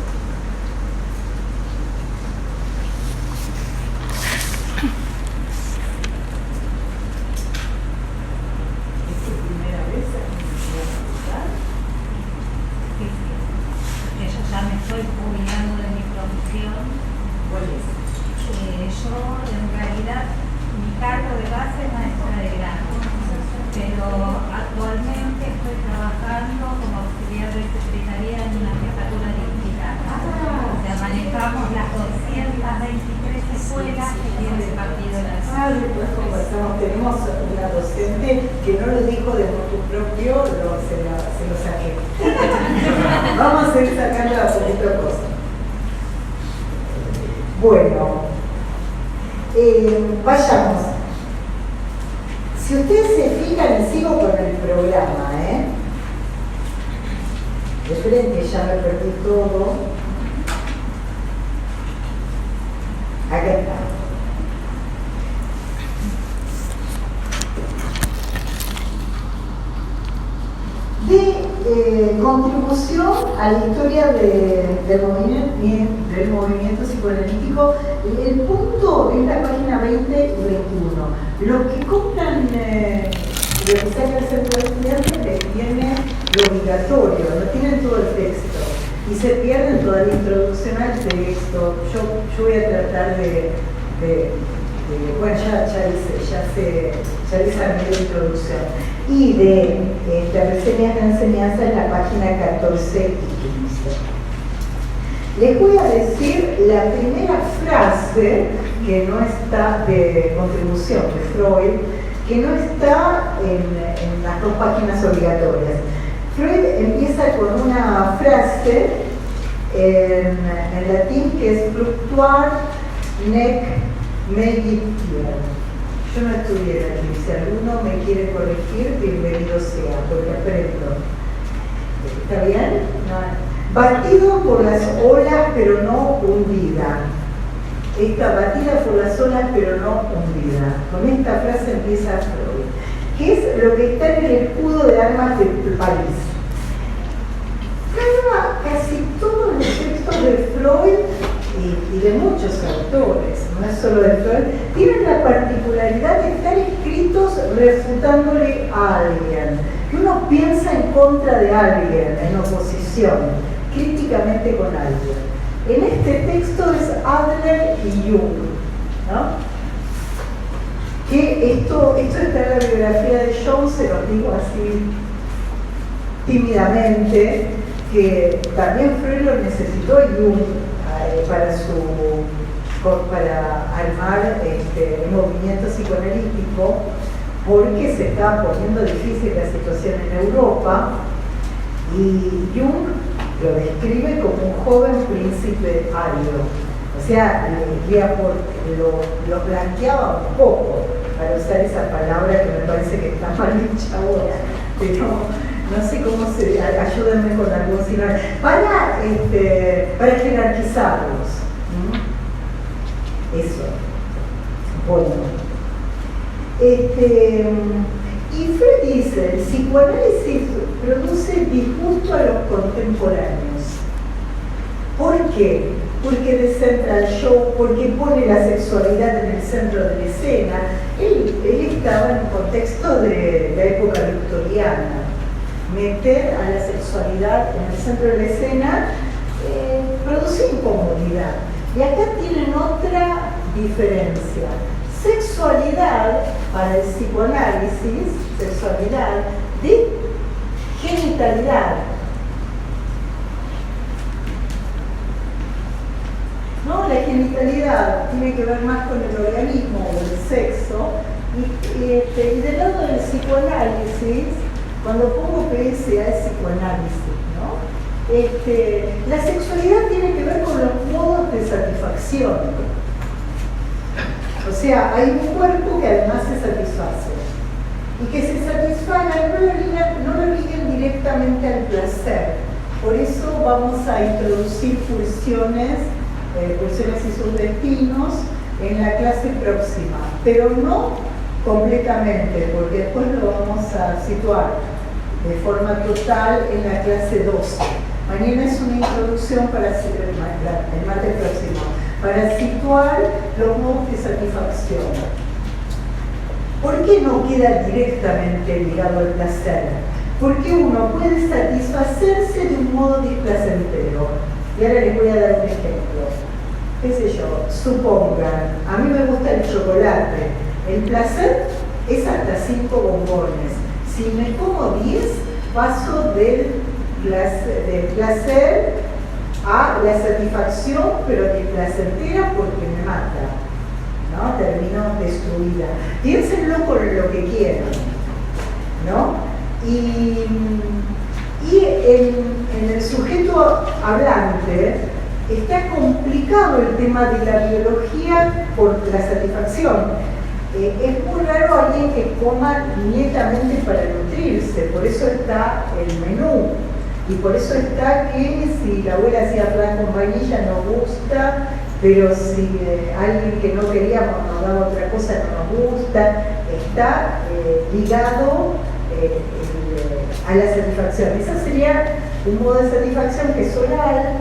Speaker 1: ¿Es tu primera vez en la facultad?
Speaker 4: Sí, porque yo ya me estoy jubilando de mi profesión.
Speaker 1: ¿Cuál es?
Speaker 4: Yo, en realidad, mi cargo de base es maestra de grado, pero actualmente estoy trabajando como auxiliar de secretaría en una jefatura digital. O sea, manejamos las 223 escuelas que tiene el partido de la ciudad.
Speaker 1: Después conversamos, tenemos una docente que no lo dijo de motu propio, se lo saqué. Vamos a ir sacando a poquito cosa. Bueno, vayamos. Si ustedes se fijan, y sigo con el programa, de frente ya me perdí todo. Acá está. De contribución a la historia del movimiento psicoanalítico, el punto es la página 20 y 21. Los que compran lo que saca el centro de estudiantes les viene lo obligatorio, no tienen todo el texto y se pierden toda la introducción al texto. Yo voy a tratar bueno, ya les armé la introducción. Y de reseñas de enseñanza en la página 14 y 15. Les voy a decir la primera frase que no está de contribución de Freud, que no está en las dos páginas obligatorias. Freud empieza con una frase en latín que es fluctuar nec meditier. Yo no estudié aquí, si alguno me quiere corregir, bienvenido sea, porque aprendo. ¿Está bien? No. Batido por las olas, pero no hundida. Está batida por las olas, pero no hundida. Con esta frase empieza Freud, que es lo que está en el escudo de armas de París. Casi todos los textos de Freud y de muchos autores, no es solo de Freud, tienen la particularidad de estar escritos refutándole a alguien, que uno piensa en contra de alguien, en oposición, críticamente con alguien. En este texto es Adler y Jung, ¿no? Que esto está en la biografía de Jung, se los digo así tímidamente, que también Freud lo necesitó Jung para armar el movimiento psicoanalítico, porque se estaba poniendo difícil la situación en Europa, y Jung lo describe como un joven príncipe árido. O sea, lo blanqueaba un poco, para usar esa palabra que me parece que está mal dicha ahora, pero no sé cómo ayúdenme con algún sinónimo. Para para jerarquizarlos. Eso. Bueno. Y Freud dice, el psicoanálisis produce disgusto a los contemporáneos. ¿Por qué? Porque descentra el show, porque pone la sexualidad en el centro de la escena. Él estaba en un contexto de la época victoriana. Meter a la sexualidad en el centro de la escena produce incomodidad. Y acá tienen otra diferencia. Sexualidad, para el psicoanálisis, sexualidad de genitalidad. ¿No? La genitalidad tiene que ver más con el organismo o el sexo. Y del lado del psicoanálisis, cuando pongo PSA es psicoanálisis, ¿no? La sexualidad tiene que ver con los modos de satisfacción. O sea, hay un cuerpo que además se satisface y que se satisfaga, no lo liguen directamente al placer. Por eso vamos a introducir pulsiones y sus destinos en la clase próxima, pero no completamente, porque después lo vamos a situar de forma total en la clase 12. Mañana es una introducción para el martes próximo, para situar los modos de satisfacción. ¿Por qué no queda directamente ligado al placer? Porque uno puede satisfacerse de un modo displacentero. Y ahora les voy a dar un ejemplo. ¿Qué sé yo? Supongan, a mí me gusta el chocolate. El placer es hasta 5 bombones. Si me como 10, paso del placer a la satisfacción, pero displacentera porque me mata, ¿no? Termino destruida. Piénsenlo con lo que quieran, ¿no? Y en el sujeto hablante está complicado el tema de la biología por la satisfacción. Es muy raro alguien que coma netamente para nutrirse, por eso está el menú. Y por eso está que si la abuela hacía flan con vainilla no gusta, pero si alguien que no queríamos nos daba otra cosa no nos gusta, está ligado a la satisfacción. Ese sería un modo de satisfacción que es oral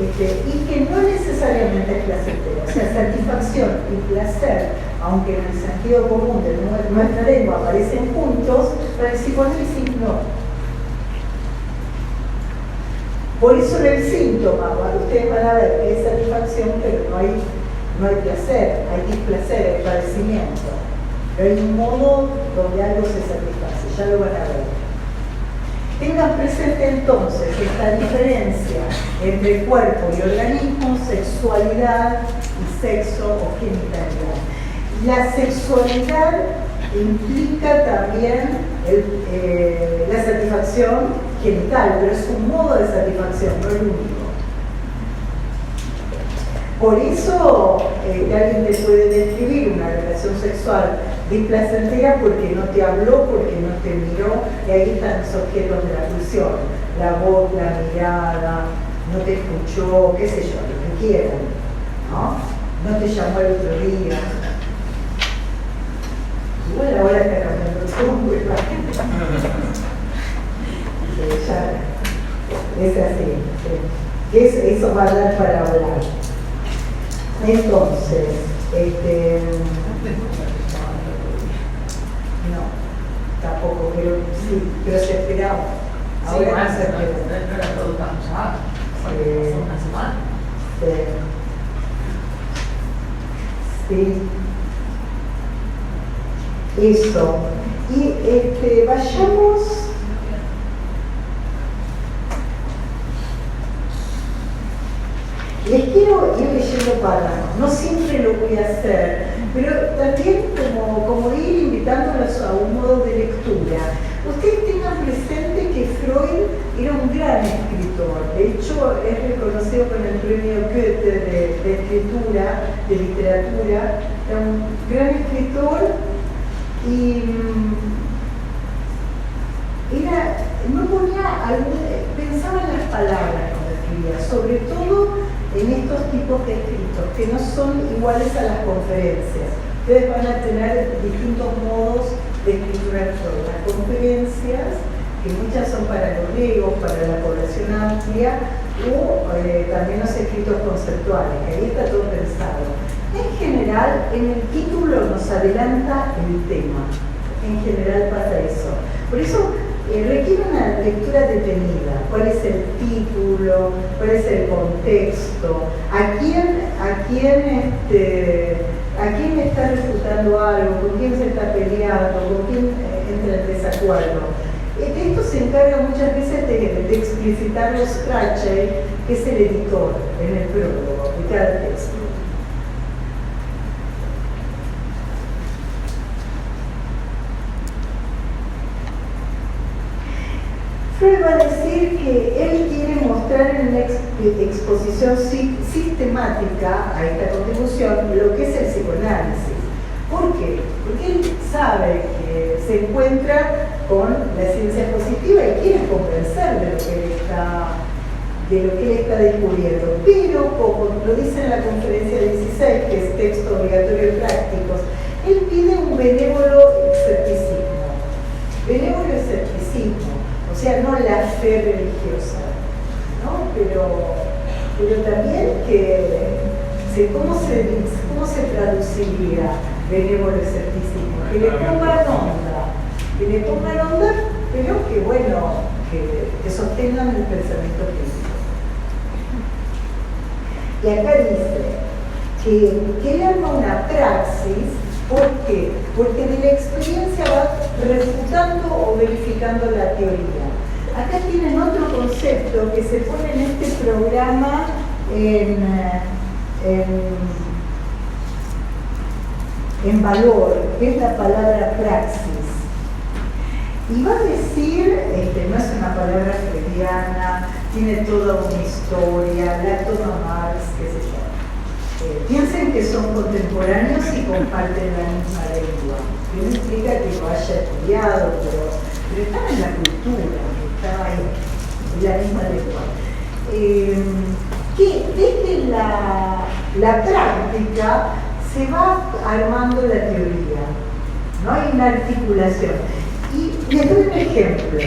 Speaker 1: y que no necesariamente es placentero. O sea, satisfacción y placer, aunque en el sentido común de nuestra lengua aparecen juntos, para el psicoanálisis no. Por eso en el síntoma, ustedes van a ver que hay satisfacción, pero no hay placer, hay displacer, hay padecimiento. Pero hay un modo donde algo se satisface, ya lo van a ver. Tengan presente entonces esta diferencia entre cuerpo y organismo, sexualidad y sexo o genitalidad. La sexualidad implica también la satisfacción genital, pero es un modo de satisfacción, no el único. Por eso alguien te puede describir una relación sexual displacentera porque no te habló, porque no te miró, y ahí están los objetos de la pulsión, la voz, la mirada, no te escuchó, qué sé yo, lo que quieran, ¿no? No te llamó el otro día. Igual ahora está cambiando todo muy rápido. Es así, sí. Eso va a dar para hablar. Entonces, no, tampoco, pero sí, pero se esperaba. Ahora
Speaker 5: Sí,
Speaker 1: no se espera.
Speaker 5: no era todo tan ya. Pasó una semana.
Speaker 1: Sí. Eso. Y vayamos. Les quiero ir leyendo párrafos, no siempre lo voy a hacer, pero también como ir invitándolos a un modo de lectura. Ustedes tengan presente que Freud era un gran escritor, de hecho es reconocido con el premio Goethe de escritura, de literatura, era un gran escritor y no ponía, pensaba en las palabras cuando escribía. sobre todo en estos tipos de escritos, que no son iguales a las conferencias. Ustedes van a tener distintos modos de escritura en Freud. Las conferencias, que muchas son para los griegos, para la población amplia, o también los escritos conceptuales, que ahí está todo pensado. En general, en el título nos adelanta el tema. En general pasa eso. Por eso requiere una lectura detenida. ¿Cuál es el título? ¿Cuál es el contexto? ¿A quién está refutando algo? ¿Con quién se está peleando? ¿Con quién entra en desacuerdo? De esto se encarga muchas veces de explicitar los Strachey, que es el editor en el prólogo de cada texto. Freud va a decir que él quiere mostrar en una exposición sistemática a esta contribución lo que es el psicoanálisis. ¿Por qué? Porque él sabe que se encuentra con la ciencia positiva y quiere convencer de lo que él está descubriendo. Pero, como lo dice en la conferencia 16, que es texto obligatorio y prácticos, él pide un benévolo escepticismo. Benévolo escepticismo, o sea, no la fe religiosa, ¿no? Pero también ¿cómo se traduciría benévolo escepticismo? Que le pongan onda, pero que sostengan el pensamiento crítico. Y acá dice que él arma una praxis. ¿Por qué? Porque de la experiencia va refutando o verificando la teoría. Acá tienen otro concepto que se pone en este programa en valor, que es la palabra praxis. Y va a decir, no es una palabra freudiana, tiene toda una historia, la toma Marx, qué sé yo. Piensen que son contemporáneos y comparten la misma lengua. Que no implica que lo haya estudiado, pero están en la cultura, está ahí, en la misma lengua. Que desde la práctica se va armando la teoría, no hay una articulación. Y les doy un ejemplo.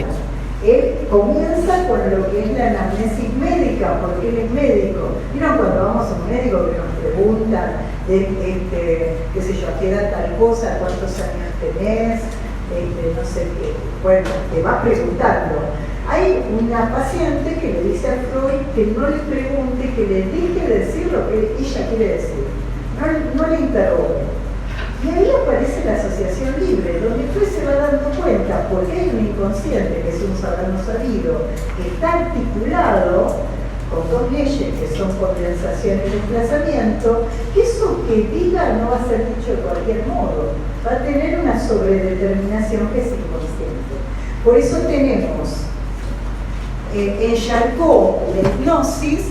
Speaker 1: Él comienza con lo que es la anamnesis médica, porque él es médico. ¿Vieron cuando vamos a un médico que nos preguntan, qué sé yo, a qué edad tal cosa, cuántos años tenés, no sé qué? Bueno, te va preguntando. Hay una paciente que le dice a Freud que no le pregunte, que le deje decir lo que ella quiere decir. No le interrogue. Y ahí aparece la asociación libre, donde Freud se va dando cuenta, porque hay un inconsciente, que es un saber no sabido, que está articulado con dos leyes que son condensación y desplazamiento, que eso que diga no va a ser dicho de cualquier modo, va a tener una sobredeterminación que es inconsciente. Por eso tenemos en Charcot la hipnosis,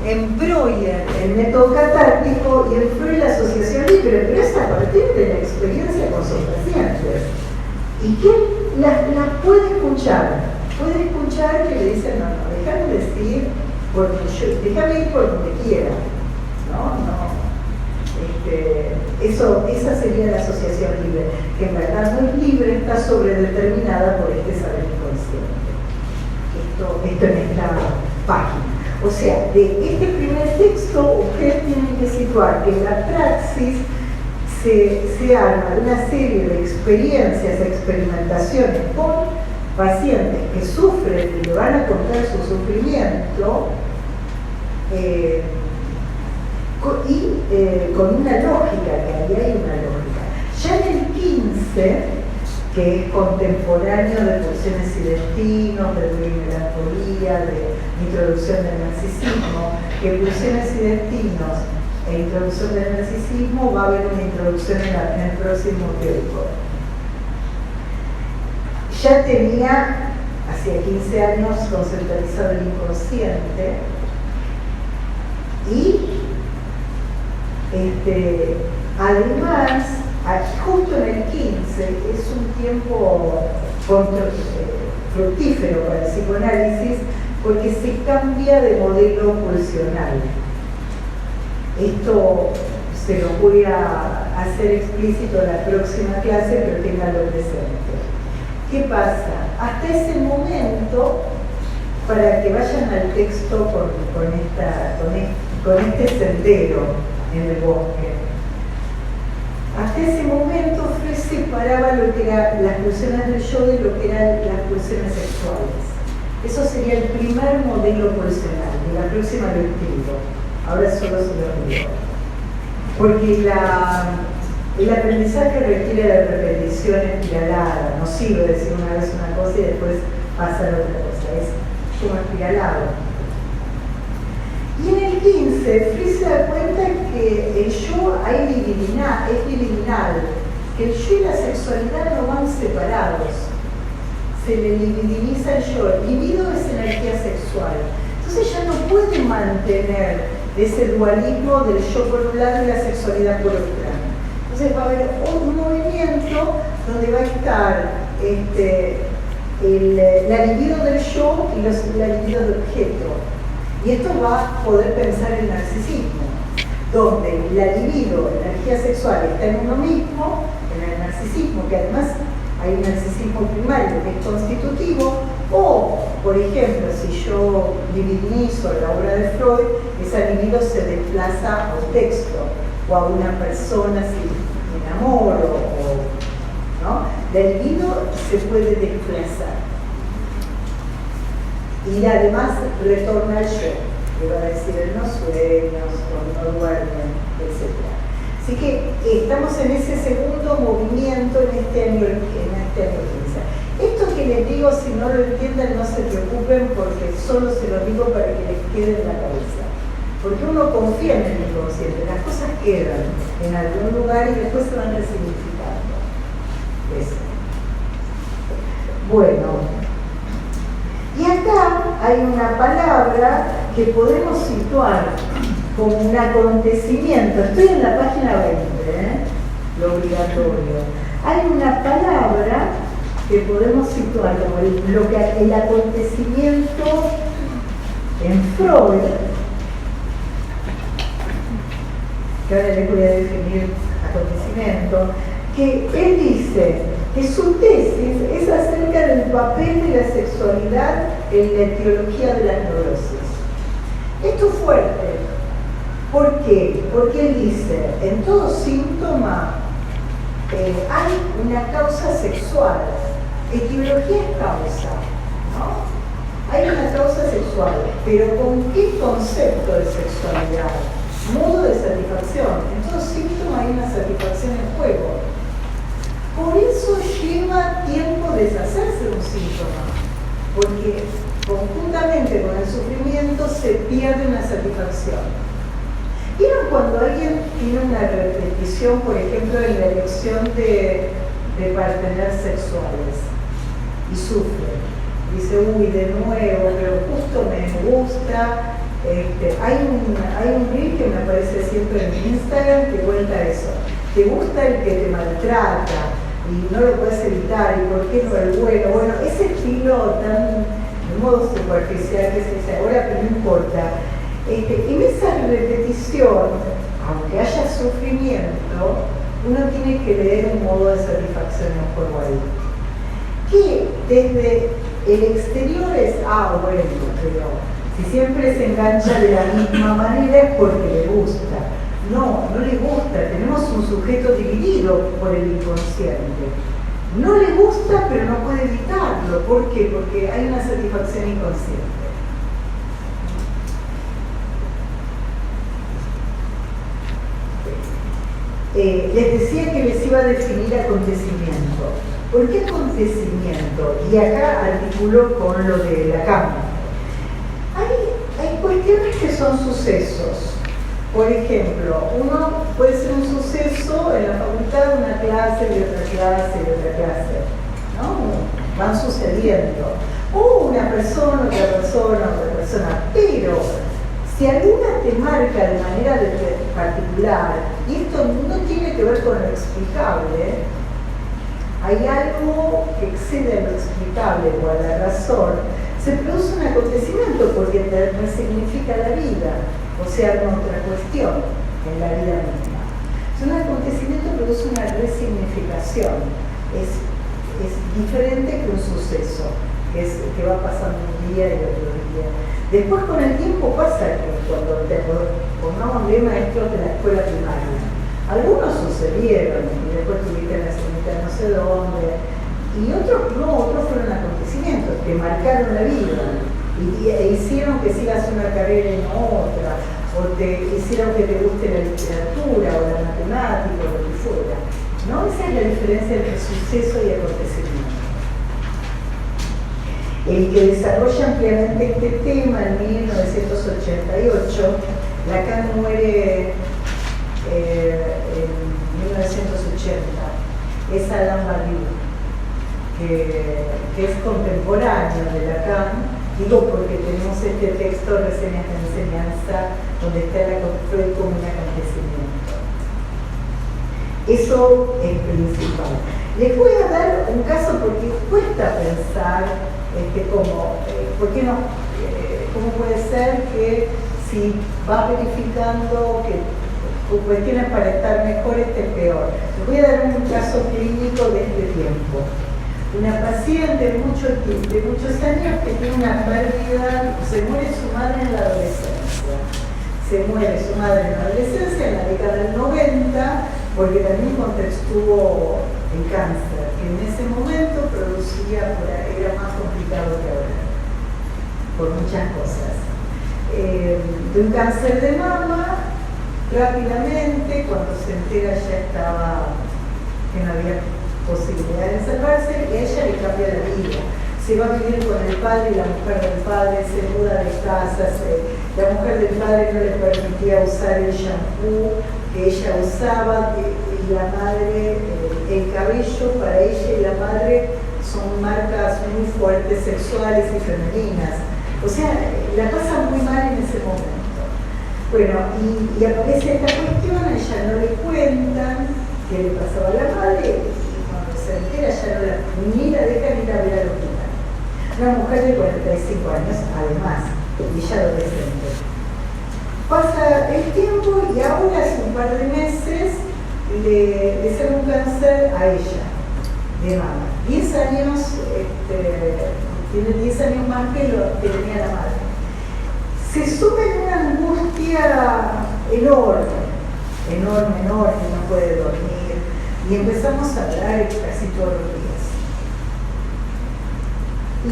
Speaker 1: en Breuer el método catártico y en Freud la asociación libre, pero es a partir de la experiencia con sus pacientes. Y que las puede escuchar que le dicen, no, déjame decir, déjame ir por donde quiera. Esa sería la asociación libre, que en verdad no es libre, está sobredeterminada por este saber inconsciente. Esto en esta página. O sea, de este primer texto, ustedes tienen que situar que la praxis se arma de una serie de experiencias, experimentaciones con pacientes que sufren y le van a contar su sufrimiento con una lógica, que ahí hay una lógica. Ya en el 15, que es contemporáneo de Pulsiones y Destinos, de Melancolía, de Introducción del Narcisismo, que Pulsiones y Destinos e Introducción del Narcisismo va a haber una introducción en el próximo teórico. Ya tenía, hacía 15 años, conceptualizado el inconsciente y además, justo en el 15, es un tiempo fructífero para el psicoanálisis, porque se cambia de modelo pulsional. Esto se lo voy a hacer explícito en la próxima clase, pero ténganlo presente. ¿Qué pasa? Hasta ese momento, para que vayan al texto con este sendero en el bosque, hasta ese momento Freud separaba lo que eran las pulsiones del yo de lo que eran las pulsiones sexuales. Eso sería el primer modelo pulsional. En la próxima lo escribo. Ahora solo se lo digo. Porque el aprendizaje requiere de repetición espiralada. No sirve decir una vez una cosa y después pasar a otra cosa. Es como espiralado. Y en el 15, Freud se da cuenta que el yo es divinal, que el yo y la sexualidad no van separados. Se le libidiniza el yo. El libido es energía sexual. Entonces ya no puede mantener ese dualismo del yo por un lado y la sexualidad por otra. Entonces va a haber un movimiento donde va a estar la libido del yo y la libido del objeto. Y esto va a poder pensar el narcisismo, donde la libido, la energía sexual, está en uno mismo, en el narcisismo, que además hay un narcisismo primario que es constitutivo, o, por ejemplo, si yo libidinizo la obra de Freud, esa libido se desplaza a un texto, o a una persona si me enamoro, ¿no? La libido se puede desplazar. Y además retorna al yo, que va a decir en los sueños, cuando no duermen, etc. Así que estamos en ese segundo movimiento en este año 15. Esto que les digo, si no lo entienden, no se preocupen, porque solo se lo digo para que les quede en la cabeza. Porque uno confía en el inconsciente, las cosas quedan en algún lugar y después se van resignificando. Eso. Bueno. Y acá hay una palabra que podemos situar como un acontecimiento. Estoy en la página 20, lo obligatorio. Hay una palabra que podemos situar como el acontecimiento en Freud, que ahora les voy a definir acontecimiento, que él dice que su tesis es acerca del papel de la sexualidad en la etiología de las neurosis. Esto es fuerte. ¿Por qué? Porque él dice, en todo síntoma hay una causa sexual. Etiología es causa, ¿no? Hay una causa sexual, pero ¿con qué concepto de sexualidad? Modo de satisfacción. En todo síntoma hay una satisfacción en juego. Por eso lleva tiempo deshacerse de un síntoma, porque conjuntamente con el sufrimiento se pierde una satisfacción. ¿Vieron cuando alguien tiene una repetición, por ejemplo, en la elección de partener sexuales y sufre? Dice, uy, de nuevo, pero justo me gusta. Hay un reel que me aparece siempre en mi Instagram que cuenta eso. Te gusta el que te maltrata y no lo puedes evitar, y por qué no el bueno. Bueno, ese estilo tan de modo superficial que se dice ahora, pero no importa. En esa repetición, aunque haya sufrimiento, uno tiene que leer un modo de satisfacción en juego ahí. Que desde el exterior es, bueno, pero si siempre se engancha de la misma manera es porque le gusta. No, no le gusta. Tenemos un sujeto dividido por el inconsciente. No le gusta, pero no puede evitarlo. ¿Por qué? Porque hay una satisfacción inconsciente. Les decía que les iba a definir acontecimiento. ¿Por qué acontecimiento? Y acá articulo con lo de la cama. Hay cuestiones que son sucesos. Por ejemplo, uno puede ser un suceso en la facultad, una clase y otra clase y otra clase, ¿no? Van sucediendo. O una persona, otra persona, pero si alguna te marca de manera particular, y esto no tiene que ver con lo explicable, hay algo que excede lo explicable o a la razón, se produce un acontecimiento porque resignifica la vida, o sea, arma otra cuestión en la vida misma. Un acontecimiento produce una resignificación, es diferente que un suceso, que va pasando un día y otro día. Después con el tiempo pasa que cuando pongamos de maestros de la escuela primaria, algunos sucedieron y después tuviste nacimiento no sé dónde, y otros no, otros fueron acontecimientos que marcaron la vida e hicieron que sigas una carrera en otra, o te hicieron que te guste la literatura o la matemática o lo que fuera. ¿No? Esa es la diferencia entre suceso y acontecimiento. El que desarrolla ampliamente este tema en 1988, Lacan muere en 1980, es Alain Badiou, que es contemporáneo de Lacan, digo porque tenemos este texto, Reseñas de enseñanza, donde está Freud como un acontecimiento. Eso es principal. Les voy a dar un caso porque cuesta pensar ¿cómo puede ser que si vas verificando que cuestiones para estar mejor esté peor? Les voy a dar un caso clínico de este tiempo. Una paciente de muchos años que tiene una pérdida, se muere su madre en la adolescencia. Se muere su madre en la adolescencia, en la década del 90, porque también contextuó el cáncer, que en ese momento era más complicado que ahora, por muchas cosas. De un cáncer de mama, rápidamente, cuando se entera ya estaba, que no había posibilidad de salvarse, y a ella le cambia la vida. Se va a vivir con el padre y la mujer del padre, se muda de casa, la mujer del padre no le permitía usar el shampoo que ella usaba, y la madre, el cabello para ella y la madre son marcas muy fuertes, sexuales y femeninas. O sea, la pasa muy mal en ese momento. Bueno, y aparece esta cuestión, a ella no le cuentan qué le pasaba a la madre, y cuando se entera ya ni la dejan ir a ver al hospital. Una mujer de 45 años, además, y ya adolescente. Pasa el tiempo y ahora hace un par de meses le sale un cáncer a ella, de mama. 10 años, tiene 10 años más que lo que tenía la madre. Se sube en una angustia enorme, no puede dormir, y empezamos a hablar casi todos los días. Y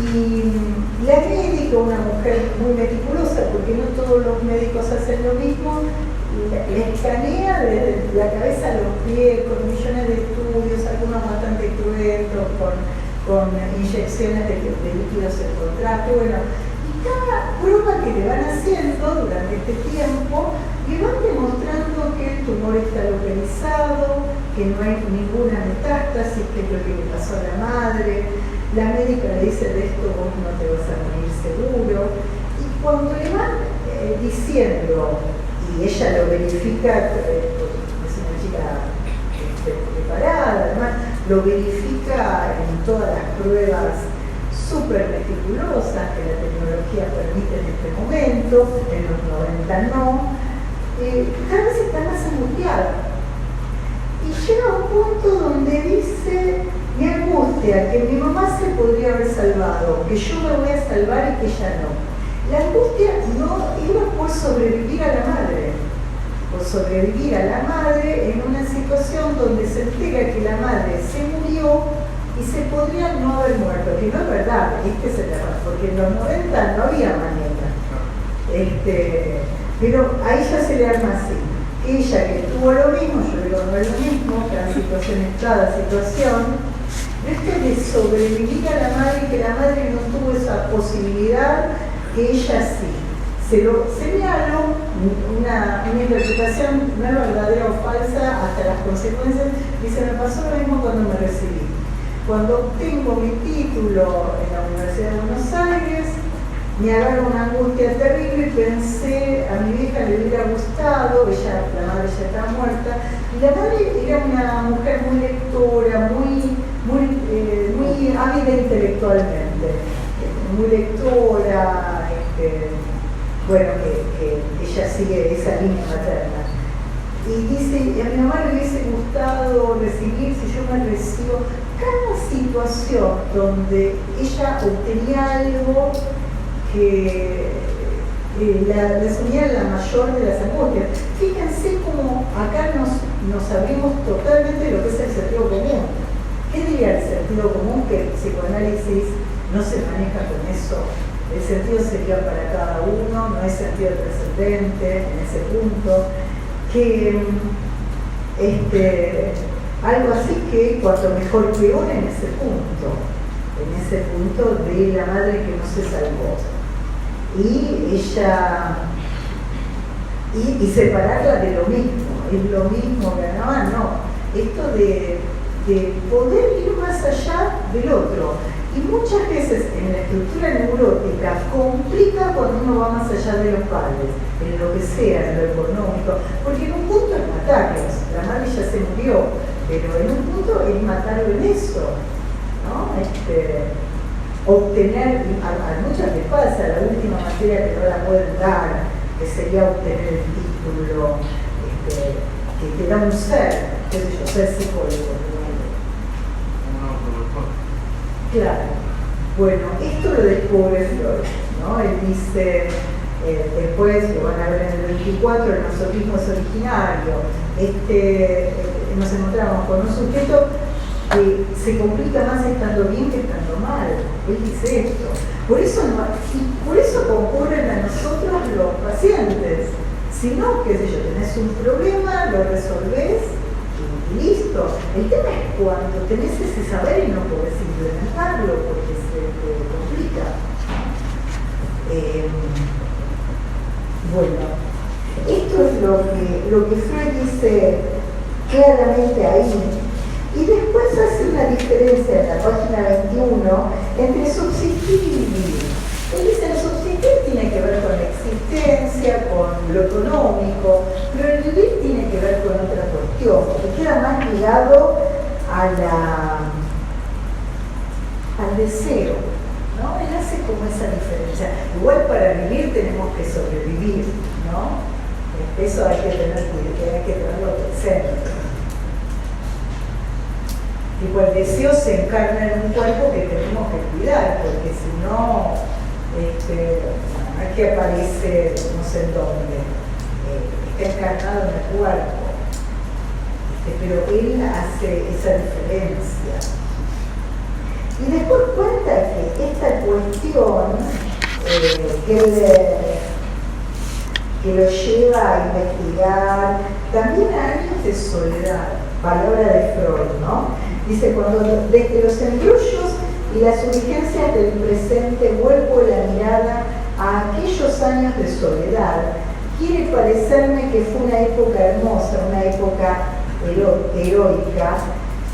Speaker 1: la médica, una mujer muy meticulosa, porque no todos los médicos hacen lo mismo, la escanea desde la cabeza a los pies, con millones de estudios, algunos bastante cruentos, con inyecciones de líquidos en contraste, bueno, y cada prueba que le van haciendo durante este tiempo, le van demostrando que el tumor está localizado, que no hay ninguna metástasis, que es lo que le pasó a la madre. La médica le dice: de esto vos no te vas a morir seguro. Y cuando le van diciendo, y ella lo verifica, es una chica preparada, además lo verifica en todas las pruebas súper meticulosas que la tecnología permite en este momento, en los 90 no, cada vez está más angustiada. Y llega a un punto donde dice: me angustia que mi mamá se podría haber salvado, que yo me voy a salvar y que ella no. La angustia no iba por sobrevivir a la madre, en una situación donde se entera que la madre se murió y se podría no haber muerto, que no es verdad, porque en los 90 no había manera. Pero a ella se le arma así. Ella que tuvo lo mismo, yo digo no es lo mismo, cada situación es cada situación. De sobrevivir a la madre, que la madre no tuvo esa posibilidad, que ella sí. Se lo señaló, una interpretación no es verdadera o falsa hasta las consecuencias. Dice: me pasó lo mismo cuando me recibí. Cuando obtengo mi título en la Universidad de Buenos Aires, me agarró una angustia terrible y pensé, a mi vieja le hubiera gustado, la madre ya está muerta, y la madre era una mujer muy lectora, muy ávida intelectualmente, muy lectora, bueno, que ella sigue esa línea materna. Y dice, a mi mamá le hubiese gustado recibir, si yo me recibo, cada situación donde ella obtenía algo que la sumía la mayor de las angustias. Fíjense cómo acá nos abrimos totalmente lo que es el sentido común. ¿Qué diría el sentido común? Que el psicoanálisis no se maneja con eso. El sentido sería para cada uno, no hay sentido trascendente en ese punto. Que algo así que cuanto mejor peor en ese punto de la madre que no se salvó. Y ella, y separarla de lo mismo, es lo mismo que no, esto de poder ir más allá del otro. Y muchas veces en la estructura neurótica complica cuando uno va más allá de los padres, en lo que sea, en lo económico, porque en un punto es matarlos, la madre ya se murió, pero en un punto es matarlo en eso, ¿no? Obtener, a muchas les pasa, la última materia que no la pueden dar, que sería obtener el título, que te da un ser, qué sé yo, ser psicólogo. Claro. Bueno, esto lo descubre Freud, ¿no? Él dice, después lo van a ver en el 24, el masoquismo es originario. Nos encontramos con un sujeto que se complica más estando bien que estando mal. Él dice esto. Por eso concurren a nosotros los pacientes. Si no, qué sé yo, tenés un problema, lo resolvés y listo. El tema es cuando tenés ese saber y no podés implementarlo porque se te complica. Bueno, esto es lo que Freud dice claramente ahí. Y después hace una diferencia en la página 21 entre subsistir y vivir. Él dice que el subsistir tiene que ver con la existencia, con lo económico, pero el vivir tiene que ver con otra cuestión, que queda más ligado al deseo, ¿no? Él hace como esa diferencia. Igual para vivir tenemos que sobrevivir, ¿no? Eso hay que tenerlo presente. Tipo, el deseo se encarna en un cuerpo que tenemos que cuidar, porque si no, aquí aparece no sé en dónde, está encarnado en el cuerpo. Pero él hace esa diferencia. Y después cuenta que esta cuestión que lo lleva a investigar también a años de soledad, palabra de Freud, ¿no? Dice, cuando desde los embrollos y las urgencias del presente vuelvo la mirada a aquellos años de soledad, quiere parecerme que fue una época hermosa, una época heroica,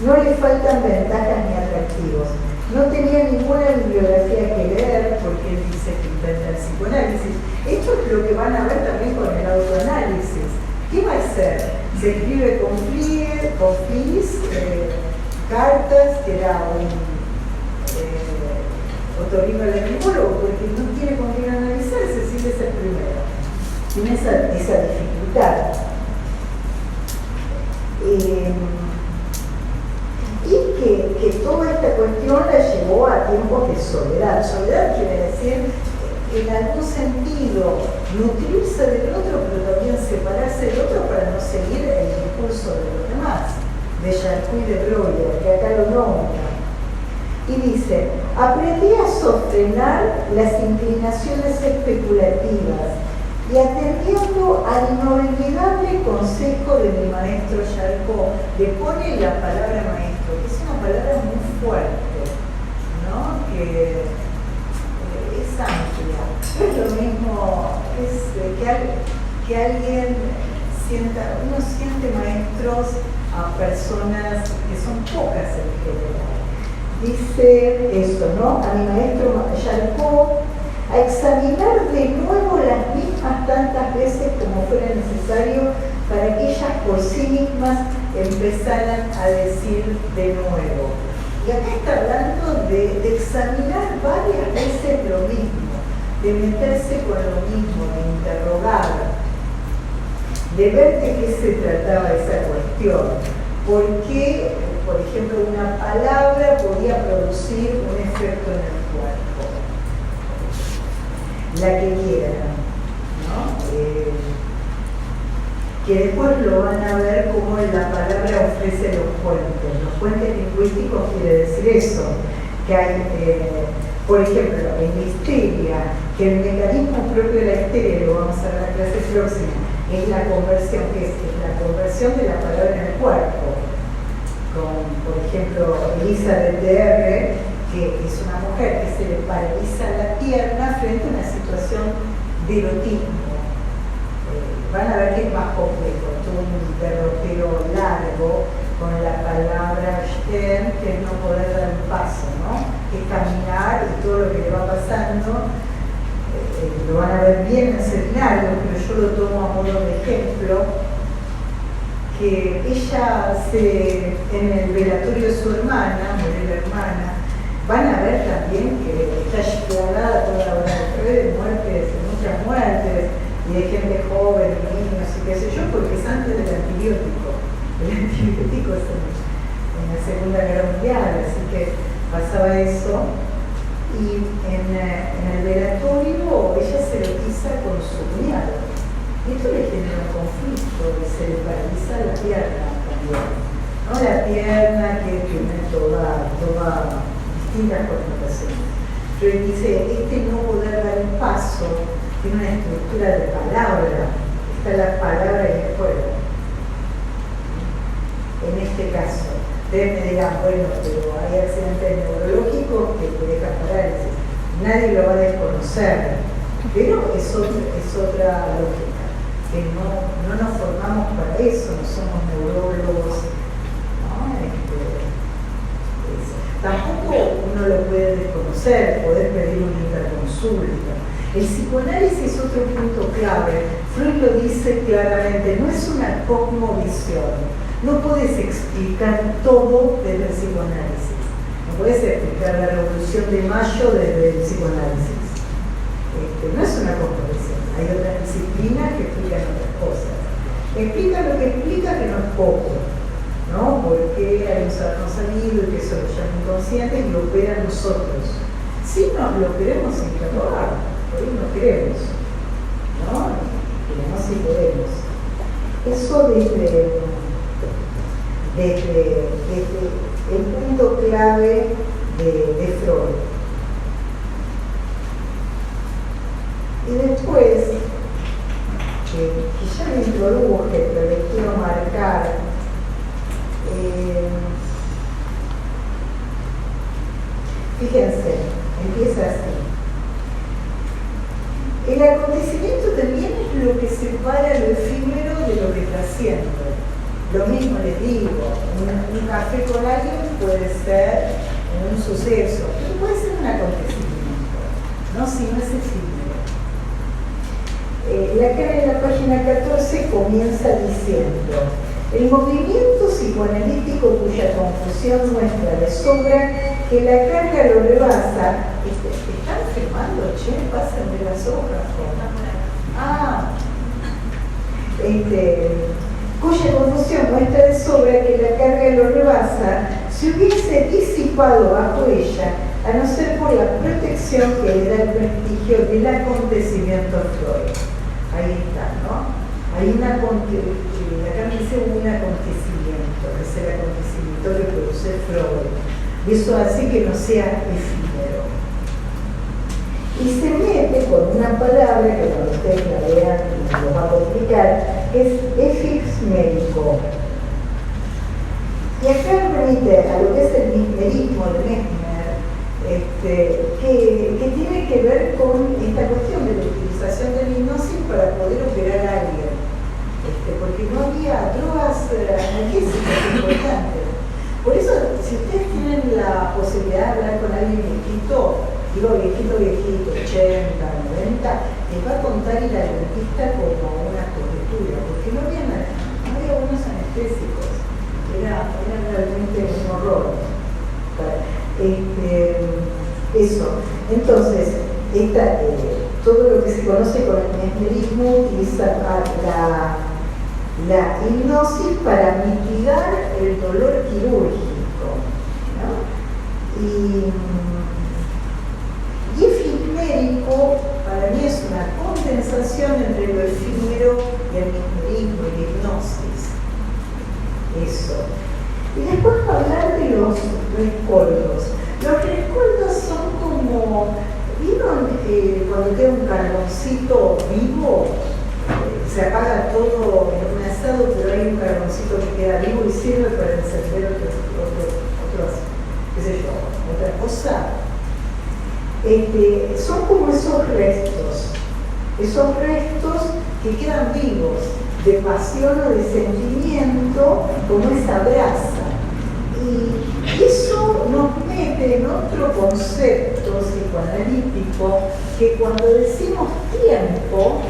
Speaker 1: no le faltan ventajas ni atractivos. No tenía ninguna bibliografía que leer, porque él dice que inventa el psicoanálisis. Esto es lo que van a ver también con el autoanálisis. ¿Qué va a ser? Se escribe con Flis, cartas, que era un otorrinolaringólogo, porque no tiene con quién analizarse, sí es el primero. Tiene esa dificultad. Y que toda esta cuestión la llevó a tiempos de soledad. Soledad quiere decir, en algún sentido, nutrirse del otro, pero también separarse del otro para no seguir el discurso de los demás, de Jarquí de Breuer, que acá lo nombra. Y dice, aprendí a sofrenar las inclinaciones especulativas y atendiendo al inolvidable consejo de mi maestro Charcot, le pone la palabra maestro, que es una palabra muy fuerte, ¿no? Que es amplia. No es lo mismo que alguien sienta, uno siente maestros a personas que son pocas en general. Dice eso, ¿no? A mi maestro Charcot, a examinar de nuevo las mismas tantas veces como fuera necesario para que ellas por sí mismas empezaran a decir de nuevo. Y acá está hablando de examinar varias veces lo mismo, de meterse con lo mismo, de interrogar, de ver de qué se trataba esa cuestión. ¿Por qué, por ejemplo, una palabra podía producir un efecto en el cuerpo? La que quieran, ¿no? Que después lo van a ver como la palabra ofrece los puentes. Los puentes lingüísticos quiere decir eso, que hay, por ejemplo, en la histeria, que el mecanismo propio de la histeria, lo vamos a ver en la clase próxima, es la conversión, que es la conversión de la palabra en el cuerpo. Con, por ejemplo, Elizabeth DR, que es una mujer que se le paraliza la pierna frente a una situación de erotismo. Van a ver que es más complejo, todo un derrotero largo con la palabra Stern, que es no poder dar un paso, ¿no? Es caminar y todo lo que le va pasando, lo van a ver bien en el seminario, pero yo lo tomo a modo de ejemplo, que ella en el velatorio de su hermana, murió la hermana, van a ver también que está plagada toda la hora de muertes, de muchas muertes, y de gente joven, niños y qué sé yo, porque es antes del antibiótico. El antibiótico es en la Segunda Guerra Mundial, así que pasaba eso. Y en el velatorio ella se erotiza con su cuñado. Esto le genera un conflicto, y se le paraliza la pierna también. ¿No? La pierna que tiene toda distintas connotaciones. Pero dice, no poder dar un paso tiene una estructura de palabra, está la palabra y el juego. En este caso, ustedes me dirán, bueno, pero hay accidentes neurológicos que te dejan parálisis, nadie lo va a desconocer, pero es otra lógica, que no nos formamos para eso, no somos neurólogos, ¿no? Tampoco uno lo puede desconocer, poder pedir una interconsulta. El psicoanálisis es otro punto clave. Freud lo dice claramente, no es una cosmovisión. No puedes explicar todo desde el psicoanálisis. No puedes explicar la Revolución de Mayo desde el psicoanálisis. No es una cosmovisión. Hay otras disciplinas que explican otras cosas. Explica lo que explica, que no es poco, ¿no? Porque hay un sabernos salido y que eso lo llama inconsciente y lo opera nosotros. Si nos lo queremos interrogar, por ahí no queremos, ¿no? Queremos y podemos. Eso desde el punto clave de Freud. Y después, que ya me introduje, pero les quiero marcar, fíjense, empieza así. El acontecimiento también es lo que separa lo efímero de lo que trasciende. Lo mismo les digo, un café con alguien puede ser un suceso, pero puede ser un acontecimiento, ¿no? Si no es efímero. En la página 14 comienza diciendo: el movimiento psicoanalítico cuya confusión muestra de sobra que la carga lo rebasa. ¿Están firmando? Che, pasen de las hojas. Cuya confusión muestra de sobra que la carga lo rebasa, se hubiese disipado bajo ella, a no ser por la protección que le da el prestigio del acontecimiento Freud. Ahí está, ¿no? Hay acá dice un acontecimiento, que es el acontecimiento que produce Freud. Y eso hace que no sea efímero. Y se mete con una palabra que cuando ustedes la vean y lo va a complicar, que es efix médico. Y acá remite a lo que es el mesmerismo de Mesmer, que tiene que ver con esta cuestión de la utilización del hipnosis para poder operar a alguien. Porque no había drogas analgésicas importantes. Por eso, si ustedes tienen la posibilidad de hablar con alguien viejito, digo viejito, 80, 90, les va a contar el dentista como una conjetura, porque no había buenos anestésicos. Era realmente un horror. Entonces, todo lo que se conoce con el mesmerismo utiliza la hipnosis para mitigar el dolor quirúrgico, ¿no? Y efimérico, para mí es una condensación entre lo efímero y el mesmerismo y la hipnosis. Eso. Y después hablar de los rescoldos. Los rescoldos son como, ¿vieron cuando queda un carboncito vivo? Se apaga todo en un asado, pero hay un carboncito que queda vivo y sirve para encender otras, qué sé yo, otra cosa. Son como esos restos que quedan vivos de pasión o de sentimiento, como esa brasa. Y eso nos mete en otro concepto psicoanalítico, que cuando decimos tiempo,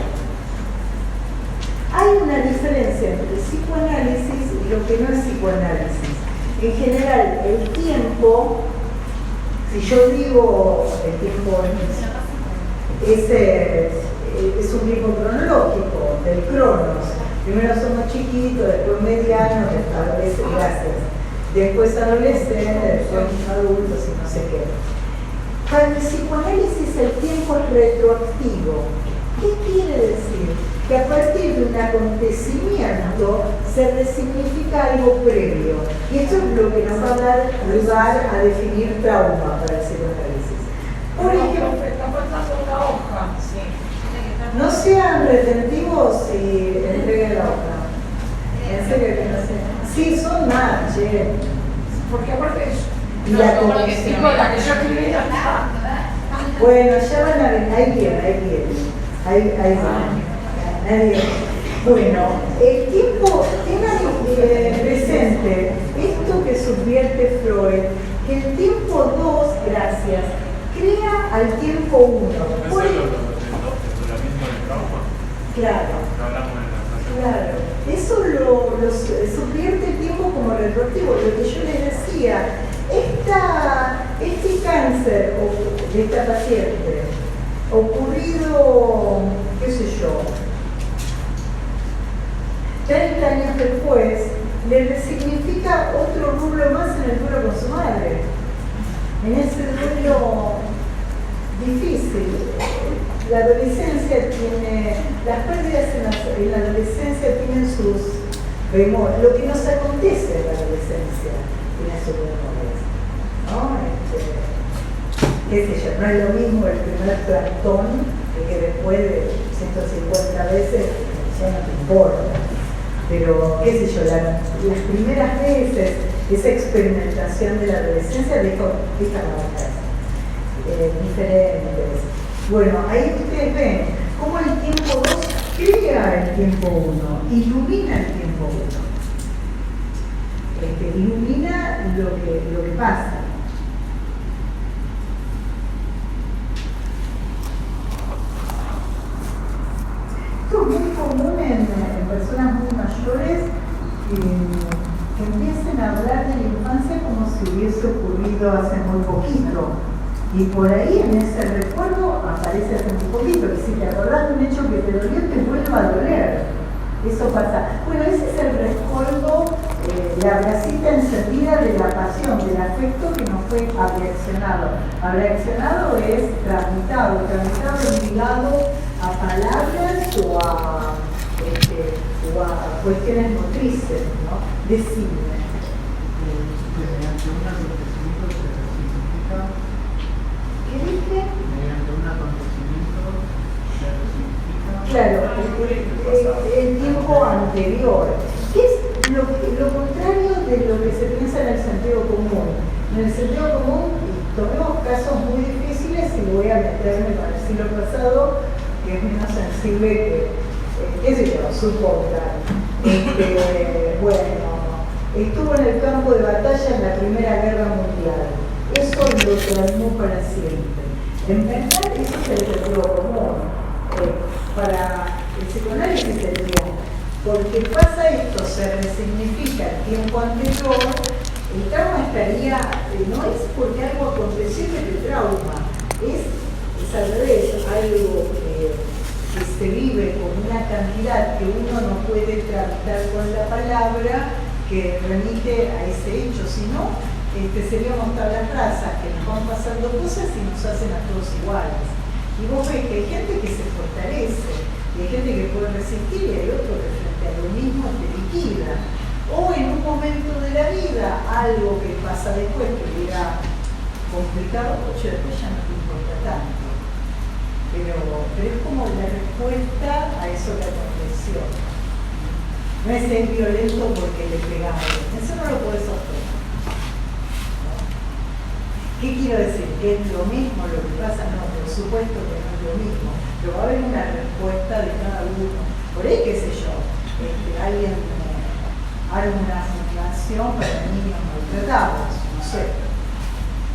Speaker 1: hay una diferencia entre psicoanálisis y lo que no es psicoanálisis. En general, el tiempo, si yo digo el tiempo es un tiempo cronológico, del cronos. Primero somos chiquitos, después medianos, después adolescentes, después adultos y no sé qué. Para el psicoanálisis el tiempo es retroactivo. ¿Qué quiere decir? Que a partir de un acontecimiento se resignifica algo previo. Y esto es lo que nos va a dar lugar a definir trauma para el psicoanálisis. Por ejemplo, no sean retentivos y entreguen la hoja. En serio que no sé. Sí, son más, che.
Speaker 5: Porque aparte
Speaker 1: Y la
Speaker 5: como la que yo escribí ya está.
Speaker 1: Bueno, ya van a ver, ahí viene. Bueno, el tiempo, tengan presente esto que subvierte Freud, que el tiempo 2, gracias, crea al tiempo 1. Claro, eso lo subvierte el tiempo como retroactivo, lo que yo les decía, este cáncer de esta paciente, ocurrido, qué sé yo, 30 años después, le resignifica otro rubro más en el duelo con su madre, en ese duelo difícil. La adolescencia tiene, las pérdidas en la adolescencia tienen sus bemoles. Lo que nos acontece en la adolescencia tiene sus bemoles, ¿no? Qué sé yo, no es lo mismo el primer plantón que después de 150 veces ya no te importa. Pero, qué sé yo, las primeras veces, esa experimentación de la adolescencia deja marcas diferentes. Bueno, ahí ustedes ven cómo el tiempo 2 crea el tiempo 1, ilumina el tiempo 1. Ilumina lo que pasa. Esto es muy común en personas muy mayores que empiecen a hablar de la infancia como si hubiese ocurrido hace muy poquito. Y por ahí en ese recuerdo aparece hace muy poquito, que si te acordás de un hecho que te dolió, te vuelve a doler. Eso pasa. Bueno, ese es el rescoldo, la brasita encendida de la pasión, del afecto que no fue abreaccionado. Abreaccionado es tramitado ligado a palabras o a cuestiones motrices, ¿no? Decime. ¿Qué dije?
Speaker 6: Mediante un acontecimiento se resignifica.
Speaker 1: Claro, el tiempo anterior. ¿Qué es lo contrario de lo que se piensa en el sentido común? En el sentido común, tomemos casos muy difíciles y voy a meterme con el siglo pasado, que es menos sensible que, qué sé yo, supongan. Bueno, estuvo en el campo de batalla en la Primera Guerra Mundial. Eso lo traumó para siempre. En verdad, eso es el sentido común. Para el psicoanálisis sería, porque pasa esto, se resignifica el tiempo anterior, el trauma estaría, no es porque algo aconteció que te trauma, Es al revés, algo que se vive con una cantidad que uno no puede tratar con la palabra que remite a ese hecho, sino seríamos todas las razas que nos van pasando cosas y nos hacen a todos iguales. Y vos ves que hay gente que se fortalece, y hay gente que puede resistir y hay otro que frente a lo mismo te liquida. O en un momento de la vida, algo que pasa después que era complicado, pues después ya no te importa tanto. Pero es como la respuesta a eso que aconteció. No es ser violento porque le pegamos. Eso no lo puedes sostener. ¿No? ¿Qué quiero decir? ¿Que es lo mismo lo que pasa? No, por supuesto que no es lo mismo. Pero va a haber una respuesta de cada uno. Por ahí, qué sé yo, alguien arma una fundación para niños maltratados, no sé.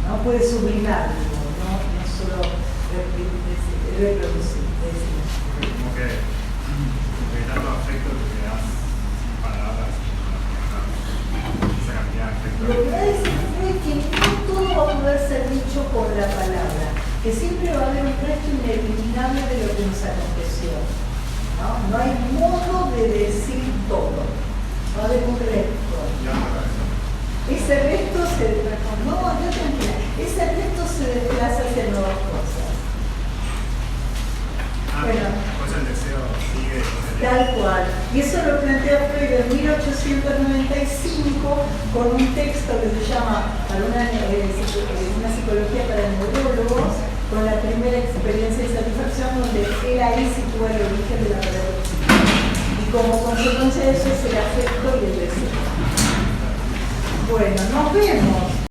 Speaker 1: No puede sublimar, no solo reproducir.
Speaker 7: Como que tanto afecto que te das sin palabras, esa cantidad de afecto.
Speaker 1: Lo que va a decir es que no todo va a poder ser dicho por la palabra, que siempre va a haber un resto ineliminable de lo que nos aconteció. No hay modo de decir todo, va a haber un resto. Ese resto se desplaza hacia nuevas cosas. Bueno,
Speaker 7: pues el deseo sigue.
Speaker 1: tal cual. Y eso lo plantea Freud en 1895 con un texto que se llama para una psicología para neurólogos, con la primera experiencia de satisfacción, donde él ahí sitúa el origen de la palabra psicología. Y como consecuencia de eso es el afecto y el deseo. Bueno, nos vemos.